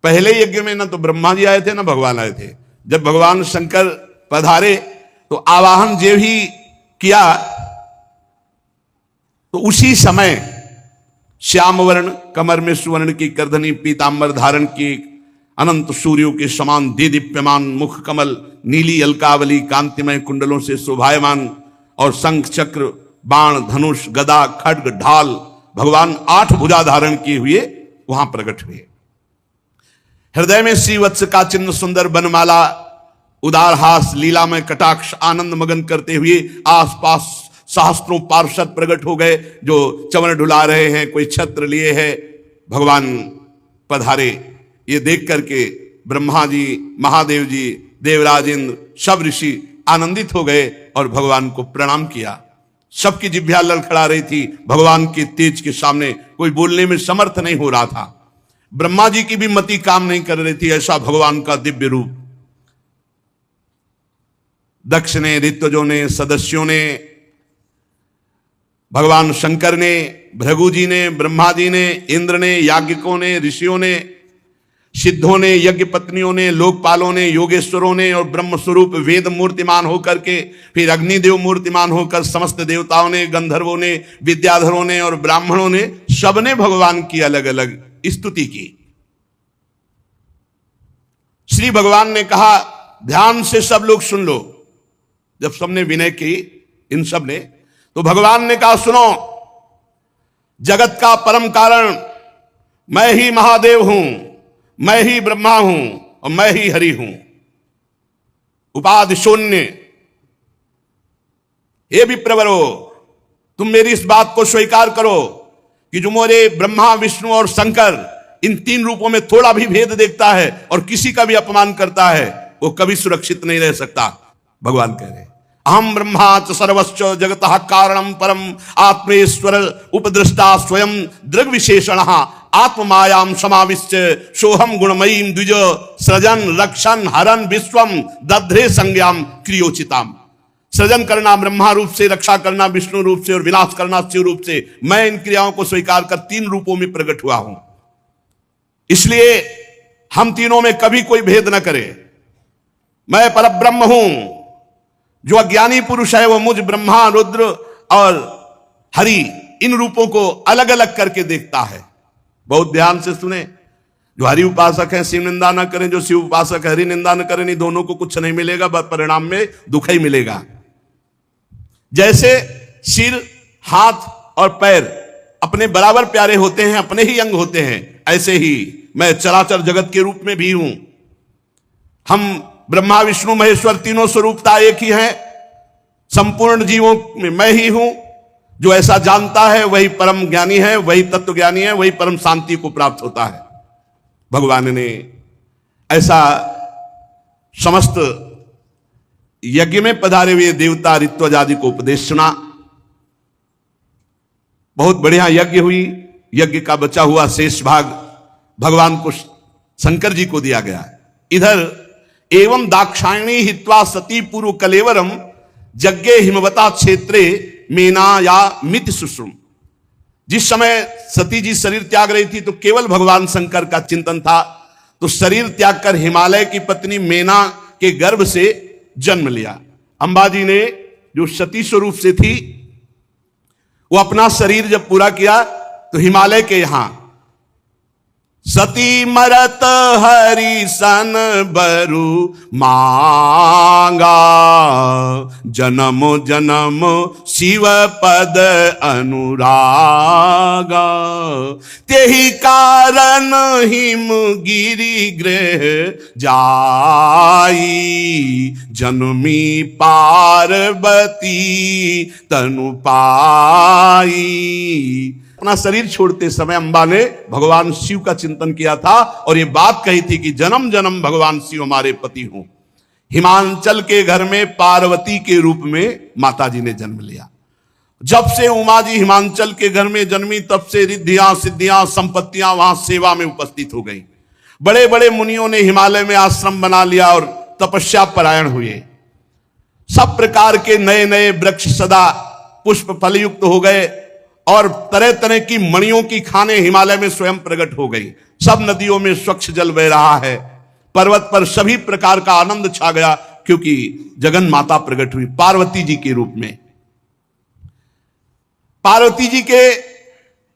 पहले यज्ञ में ना तो ब्रह्मा जी आए थे ना भगवान आए थे। जब भगवान शंकर पधारे तो आवाहन जो ही किया, तो उसी समय श्याम वर्ण कमर में सुवर्ण की करधनी, पीतांबर धारण की, अनंत सूर्यों के समान दीदीप्यमान मुख कमल, नीली अलकावली कांतिमय कुंडलों से शोभायमान, और शंख चक्र बाण धनुष गदा खड्ग ढाल भगवान 8 भुजा धारण किए हुए वहां प्रकट हुए। हृदय में श्रीवत्स का चिन्ह, सुंदर बनमाला, उदार हास, लीला में कटाक्ष, आनंद मगन करते हुए आसपास सहस्त्रों पार्षद प्रकट हो गए, जो चवन ढुला रहे हैं, कोई छत्र लिए है। भगवान पधारे, ये देख करके ब्रह्मा जी, महादेव जी, देवराज इंद्र, सब ऋषि आनंदित हो गए और भगवान को प्रणाम किया। सबकी जिह्वा लड़खड़ा रही थी। भगवान के तेज के सामने कोई बोलने में समर्थ नहीं हो रहा था। ब्रह्मा जी की भी मति काम नहीं कर रही थी, ऐसा भगवान का दिव्य रूप। दक्ष ने, ऋत्वजों ने, सदस्यों ने, भगवान शंकर ने, भृगु जी ने, ब्रह्मा जी ने, इंद्र ने, याज्ञिकों ने, ऋषियों ने, सिद्धों ने, यज्ञ पत्नियों ने, लोकपालों ने, योगेश्वरों ने, और ब्रह्म स्वरूप वेद मूर्तिमान होकर के, फिर अग्निदेव मूर्तिमान होकर समस्त देवताओं ने, गंधर्वों ने, विद्याधरों ने और ब्राह्मणों ने, सबने भगवान की अलग अलग स्तुति की। श्री भगवान ने कहा, ध्यान से सब लोग सुन लो। जब सबने विनय की, इन सब ने, तो भगवान ने कहा, सुनो, जगत का परम कारण मैं ही महादेव हूं, मैं ही ब्रह्मा हूं और मैं ही हरि हूं, उपाधि शून्य। हे विप्रवरो, तुम मेरी इस बात को स्वीकार करो कि जो मेरे ब्रह्मा, विष्णु और शंकर इन तीन रूपों में थोड़ा भी भेद देखता है और किसी का भी अपमान करता है, वो कभी सुरक्षित नहीं रह सकता। भगवान कह रहे, अहम ब्रह्मा च सर्वश्च जगतः कारणम परम आत्मेश्वर उपदृष्टा स्वयं दृग विशेषण आत्ममायाम समाविश्य सोहम गुणमयीम द्विज सृजन रक्षण हरन विश्वम दध्रे संज्ञाम क्रियोचिताम। सृजन करना ब्रह्मा रूप से, रक्षा करना विष्णु रूप से और विनाश करना शिव रूप से, मैं इन क्रियाओं को स्वीकार कर तीन रूपों में प्रकट हुआ हूं। इसलिए हम तीनों में कभी कोई भेद न करे। मैं परब्रह्म हूं। जो अज्ञानी पुरुष है वो मुझ ब्रह्मा, रुद्र और हरि इन रूपों को अलग अलग करके देखता है। बहुत ध्यान से सुने। जो हरि उपासक है शिव निंदा न करें, जो शिव उपासक है हरि निंदा न करें, नहीं दोनों को कुछ नहीं मिलेगा, बस परिणाम में दुख ही मिलेगा। जैसे सिर, हाथ और पैर अपने बराबर प्यारे होते हैं, अपने ही अंग होते हैं, ऐसे ही मैं चराचर जगत के रूप में भी हूं। हम ब्रह्मा विष्णु महेश्वर तीनों स्वरूपता एक ही है। संपूर्ण जीवों में मैं ही हूं। जो ऐसा जानता है वही परम ज्ञानी है, वही तत्व ज्ञानी है, वही परम शांति को प्राप्त होता है। भगवान ने ऐसा समस्त यज्ञ में पधारे हुए देवता ऋत्वज आदि को उपदेश सुना। बहुत बढ़िया यज्ञ हुई। यज्ञ का बचा हुआ शेष भाग भगवान को शंकर जी को दिया गया। इधर एवं दाक्षायणी हित्वा सती पूर्व कलेवरम यज्ञे हिमवता क्षेत्रे मेना या मित सुश्रुम। जिस समय सती जी शरीर त्याग रही थी तो केवल भगवान शंकर का चिंतन था, तो शरीर त्याग कर हिमालय की पत्नी मेना के गर्भ से जन्म लिया। अंबा जी ने जो सती स्वरूप से थी वो अपना शरीर जब पूरा किया तो हिमालय के यहां सती मरत हरि सन बरु मांगा, जन्म जन्म शिव पद अनुरागा, तेहि कारण हिम गिरि गृह जाई, जन्मी पार्वती तनु पाई। अपना शरीर छोड़ते समय अंबा ने भगवान शिव का चिंतन किया था और ये बात कही थी कि जन्म जन्म भगवान शिव हमारे पति हों। हिमांचल के घर में पार्वती के रूप में माता जी ने जन्म लिया। जब से उमा जी हिमांचल के घर में जन्मी तब से रिद्धियां सिद्धियां संपत्तियां वहां सेवा में उपस्थित हो गई। बड़े बड़े मुनियों ने हिमालय में आश्रम बना लिया और तपस्या परायण हुए। सब प्रकार के नए नए वृक्ष सदा पुष्प फलयुक्त हो गए और तरह तरह की मणियों की खानें हिमालय में स्वयं प्रकट हो गई। सब नदियों में स्वच्छ जल बह रहा है। पर्वत पर सभी प्रकार का आनंद छा गया क्योंकि जगन माता प्रकट हुई पार्वती जी के रूप में। पार्वती जी के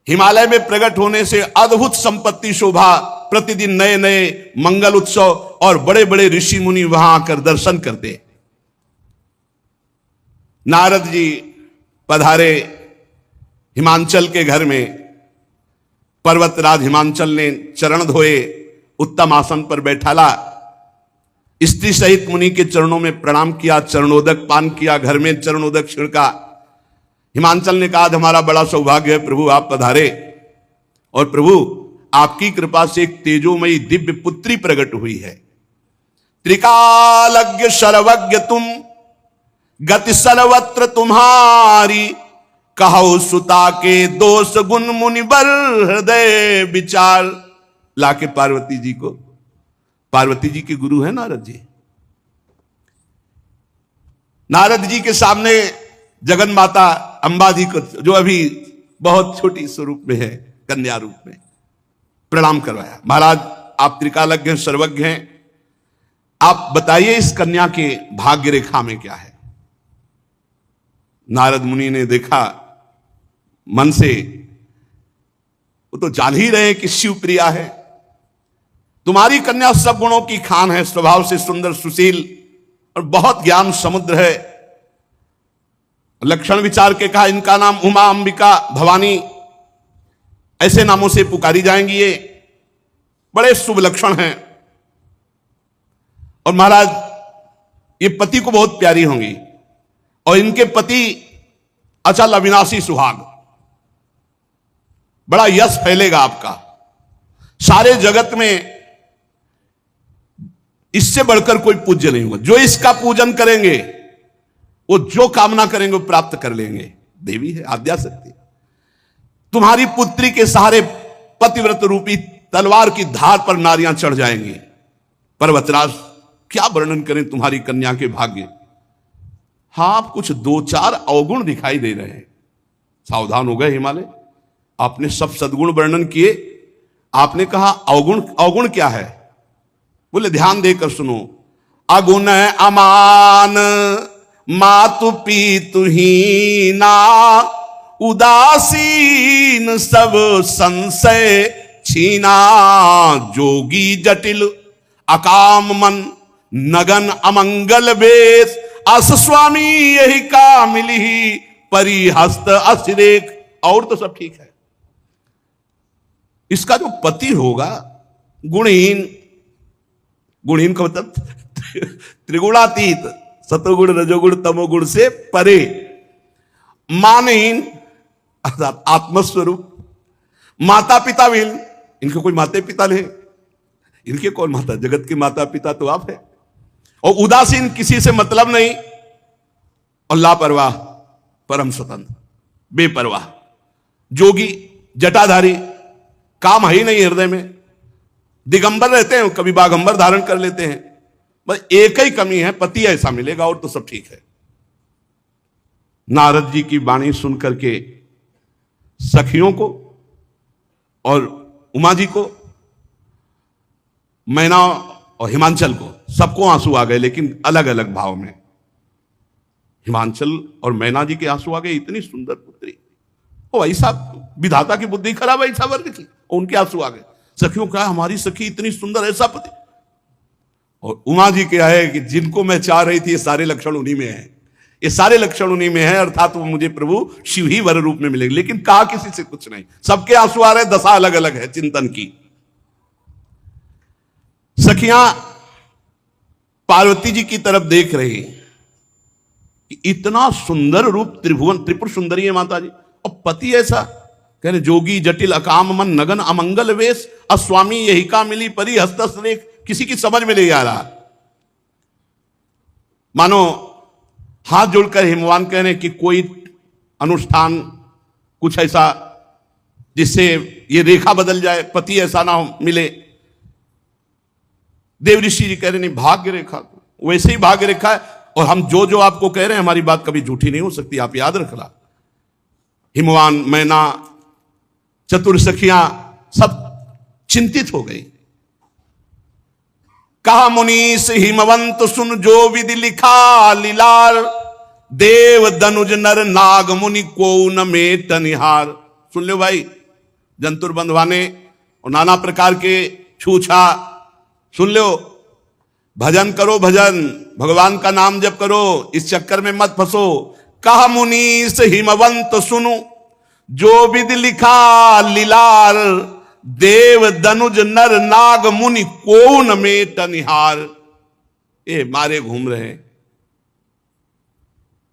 हिमालय में प्रकट होने से अद्भुत संपत्ति शोभा, प्रतिदिन नए नए मंगल उत्सव और बड़े बड़े ऋषि मुनि वहां आकर दर्शन करते। नारद जी पधारे हिमांचल के घर में। पर्वतराज हिमांचल ने चरण धोए, उत्तम आसन पर बैठाला, स्त्री सहित मुनि के चरणों में प्रणाम किया, चरणोदक पान किया, घर में चरणोदक छिड़का। हिमांचल ने कहा, हमारा बड़ा सौभाग्य है प्रभु आप पधारे, और प्रभु आपकी कृपा से एक तेजोमयी दिव्य पुत्री प्रकट हुई है। त्रिकालज्ञ सर्वज्ञ तुम, गति सर्वत्र तुम्हारी, कहो सुता के दोष गुण मुनि बर हृदय विचार। लाके पार्वती जी को, पार्वती जी के गुरु है नारद जी। नारद जी के सामने जगन माता अंबा जी को, जो अभी बहुत छोटी स्वरूप में है, कन्या रूप में, प्रणाम करवाया। महाराज आप त्रिकालज्ञ सर्वज्ञ हैं, आप बताइए इस कन्या के भाग्य रेखा में क्या है। नारद मुनि ने देखा मन से, वो तो जान ही रहे कि शिव प्रिया है। तुम्हारी कन्या सब गुणों की खान है, स्वभाव से सुंदर सुशील और बहुत ज्ञान समुद्र है। लक्षण विचार के कहा इनका नाम उमा, अंबिका, भवानी ऐसे नामों से पुकारी जाएंगी। ये बड़े शुभ लक्षण हैं। और महाराज ये पति को बहुत प्यारी होंगी और इनके पति अचल अविनाशी सुहाग, बड़ा यश फैलेगा आपका सारे जगत में। इससे बढ़कर कोई पूज्य नहीं होगा। जो इसका पूजन करेंगे वो जो कामना करेंगे वो प्राप्त कर लेंगे। देवी है, आद्याशक्ति। तुम्हारी पुत्री के सहारे पतिव्रत रूपी तलवार की धार पर नारियां चढ़ जाएंगी। पर्वतराज क्या वर्णन करें तुम्हारी कन्या के भाग्य। हां, आप कुछ दो चार अवगुण दिखाई दे रहे हैं। सावधान हो गए हिमालय। आपने सब सद्गुण वर्णन किए, आपने कहा अवगुण। अवगुण क्या है? बोले ध्यान देकर सुनो। अगुण अमान, मातु पीतु हीना, उदासीन सब संशय छीना, जोगी जटिल अकाम मन, नगन अमंगल वेश, अस स्वामी यही का मिली ही, परिहस्त असिरेक। और तो सब ठीक है। इसका जो पति होगा गुणहीन, गुणहीन का मतलब त्रिगुणातीत, सतोगुण रजोगुण तमोगुण से परे, मानहीन अर्थात आत्मस्वरूप, माता पिता विहीन। इनके कोई माता पिता नहीं, इनके कौन माता? जगत के माता पिता तो आप है। और उदासीन, किसी से मतलब नहीं, और लापरवाह, परम स्वतंत्र, बेपरवाह, जोगी, जटाधारी, काम है ही नहीं हृदय में, दिगंबर रहते हैं, कभी बागंबर धारण कर लेते हैं। बस एक ही कमी है, पति ऐसा मिलेगा, और तो सब ठीक है। नारद जी की वाणी सुन करके सखियों को और उमा जी को, मैना और हिमांचल को, सबको आंसू आ गए, लेकिन अलग अलग भाव में। हिमांचल और मैना जी के आंसू आ गए, इतनी सुंदर पुत्री, ओ ऐसा विधाता की बुद्धि खराब, ऐसा वर्ग की, उनके आंसू आ गए। सखियों कहा हमारी सखी इतनी सुंदर, ऐसा पति। और उमा जी क्या है कि जिनको मैं चाह रही थी ये सारे लक्षण उन्हीं में है, ये सारे लक्षण उन्हीं में है, अर्थात वो मुझे प्रभु शिव ही वर रूप में मिलेंगे। लेकिन कहा किसी से कुछ नहीं, सबके आंसू आ रहे, दशा अलग अलग है चिंतन की। सखियां पार्वती जी की तरफ देख रही कि इतना सुंदर रूप, त्रिभुवन त्रिपुर सुंदरी है माता जी, और पति ऐसा। कह रहे जोगी जटिल अकाम मन, नगन अमंगल वेश, अस्वामी यही का मिली, परी हस्तस्रेख। किसी की समझ में नहीं आ रहा। मानो हाथ जोड़कर हिमवान कह रहे कि कोई अनुष्ठान, कुछ ऐसा जिससे ये रेखा बदल जाए, पति ऐसा ना हो मिले। देव ऋषि जी कह रहे नहीं, भाग्य रेखा वैसे ही भाग्य रेखा है, और हम जो जो आपको कह रहे हैं हमारी बात कभी झूठी नहीं हो सकती, आप याद रखना। हिमवान, मैना, चतुर सखियां सब चिंतित हो गई। कहा मुनीस हिमवंत सुन, जो विधि लिखा लीलार, देव दनुज नर नाग मुनि को न मेट निहार। सुन लो भाई, जंतुर बंधवाने और नाना प्रकार के छूछा सुन लो। भजन करो, भजन, भगवान का नाम जप करो, इस चक्कर में मत फंसो। कहा मुनीस हिमवंत सुनु, जो विधि लिखा लीलार, देव दनुज नर नाग मुनि को न मेट निहार। ये मारे घूम रहे,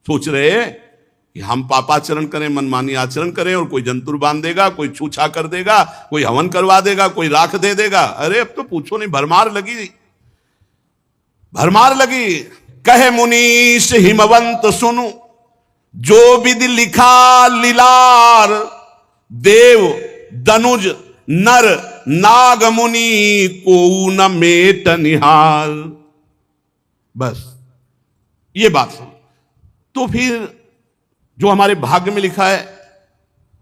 सोच रहे कि हम पापाचरण करें, मनमानी आचरण करें, और कोई जंतुर बांध देगा, कोई छूछा कर देगा, कोई हवन करवा देगा, कोई राख दे देगा। अरे अब तो पूछो नहीं, भरमार लगी, भरमार लगी। कहे मुनीश हिमवंत सुनु, जो विधि लिखा लीलार, देव दनुज नर नाग मुनि को न मेट निहार। बस ये बात सुन, तो फिर जो हमारे भाग्य में लिखा है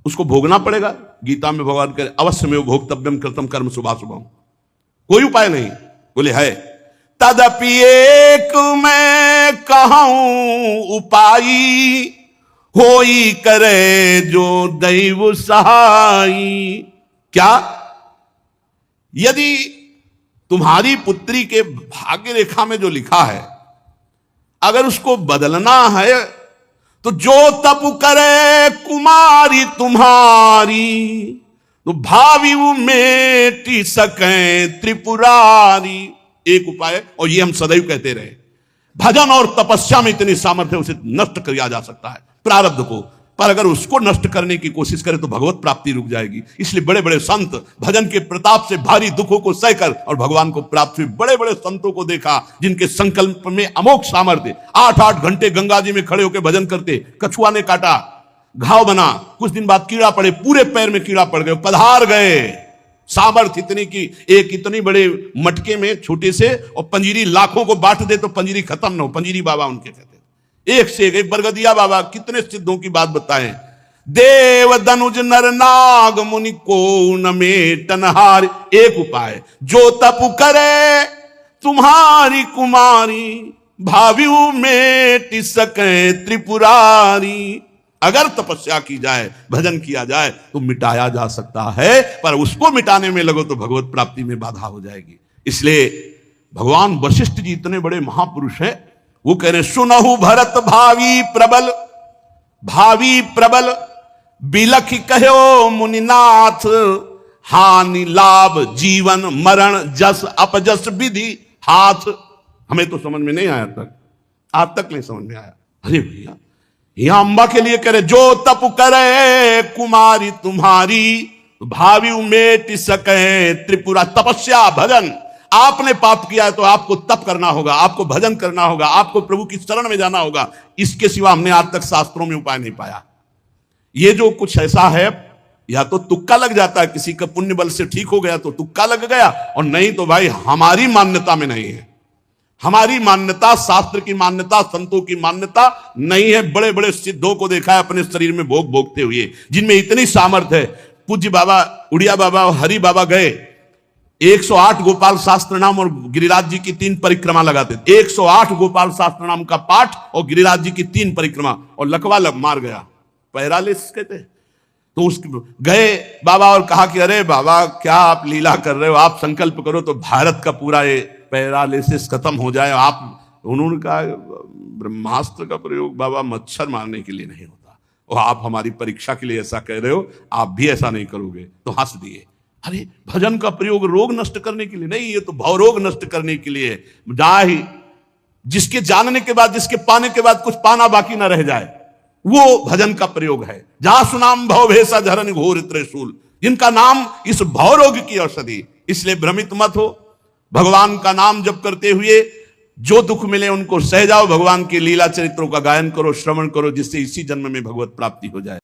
उसको भोगना पड़ेगा। गीता में भगवान कहे अवश्य में भोक्तव्यम कृतम कर्म शुभाशुभम, कोई उपाय नहीं। बोले है, तदपि एक मैं कहूं उपाई, होई करे जो दैव सहाई। क्या? यदि तुम्हारी पुत्री के भाग्य रेखा में जो लिखा है, अगर उसको बदलना है तो जो तप करे कुमारी तुम्हारी, तो भावी मेटी सके त्रिपुरारी। एक उपाय, और ये हम सदैव कहते रहे, भजन और तपस्या में इतनी सामर्थ्य उसे नष्ट किया जा सकता है प्रारब्ध को, पर अगर उसको नष्ट करने की कोशिश करे तो भगवत प्राप्ति रुक जाएगी। इसलिए बड़े बड़े संत भजन के प्रताप से भारी दुखों को सहकर और भगवान को प्राप्त हुए। बड़े बड़े संतों को देखा जिनके संकल्प में अमोघ सामर्थ्य, 8-8 घंटे गंगा जी में खड़े होकर भजन करते, कछुआ ने काटा, घाव बना, कुछ दिन बाद कीड़ा पड़े, पूरे पैर में कीड़ा पड़ गए, पधार गए। सामर्थ्य इतनी की एक इतनी बड़े मटके में छोटे से, और पंजीरी लाखों को बांट दे तो पंजीरी खत्म ना हो। पंजीरी बाबा उनके कहते, एक से एक बरगदिया बाबा कितने सिद्धों की बात बताएं। देव दनुज नर नाग मुनि को न मेटनहार। एक उपाय, जो तप करे तुम्हारी कुमारी, भावियु मेट सके त्रिपुरारी। अगर तपस्या की जाए, भजन किया जाए तो मिटाया जा सकता है, पर उसको मिटाने में लगो तो भगवत प्राप्ति में बाधा हो जाएगी। इसलिए भगवान वशिष्ठ जी इतने बड़े महापुरुष हैं, वो कह रहे सुनहु भरत भावी प्रबल, भावी प्रबल बिलख कहो मुनिनाथ, हानि लाभ जीवन मरण जस अपजस विधि हाथ। हमें तो समझ में नहीं आया तक, आज तक नहीं समझ में आया। अरे भैया, यहां अम्बा के लिए करे, जो तप करे कुमारी तुम्हारी, भावी मेट सके त्रिपुरा। तपस्या भजन, आपने पाप किया है तो आपको तप करना होगा, आपको भजन करना होगा, आपको प्रभु की शरण में जाना होगा। इसके सिवा हमने आज तक शास्त्रों में उपाय नहीं पाया। ये जो कुछ ऐसा है, या तो तुक्का लग जाता है, किसी का पुण्य बल से ठीक हो गया तो तुक्का लग गया, और नहीं तो भाई हमारी मान्यता में नहीं है। हमारी मान्यता, शास्त्र की मान्यता, संतों की मान्यता नहीं है। बड़े बड़े सिद्धों को देखा है अपने शरीर में भोग भोगते हुए, जिनमें इतनी सामर्थ्य है। पूज्य बाबा उड़िया बाबा और हरि बाबा गए, 108 गोपाल शास्त्र नाम और गिरिराज जी की 3 परिक्रमा लगाते थे। 108 गोपाल शास्त्र नाम का पाठ और गिरिराज जी की 3 परिक्रमा, और लकवा मार गया, पैरालिसिस कहते। तो उस गए बाबा और कहा कि अरे बाबा क्या आप लीला कर रहे हो, आप संकल्प करो तो भारत का पूरा ये पैरालिसिस खत्म हो जाए। आप, उन्होंने कहा ब्रह्मास्त्र का प्रयोग बाबा मच्छर मारने के लिए नहीं होता, और आप हमारी परीक्षा के लिए ऐसा कह रहे हो, आप भी ऐसा नहीं करोगे। तो हंस दिए। अरे भजन का प्रयोग रोग नष्ट करने के लिए नहीं, ये तो भवरोग नष्ट करने के लिए। जाहि जिसके जानने के बाद, जिसके पाने के बाद कुछ पाना बाकी ना रह जाए, वो भजन का प्रयोग है। जहां सुनाम भव भेषा झरन घोर त्रिशूल, जिनका नाम इस भवरोग की औषधि। इसलिए भ्रमित मत हो, भगवान का नाम जप करते हुए जो दुख मिले उनको सह जाओ। भगवान के लीला चरित्रों का गायन करो, श्रवण करो, जिससे इसी जन्म में भगवत प्राप्ति हो जाए।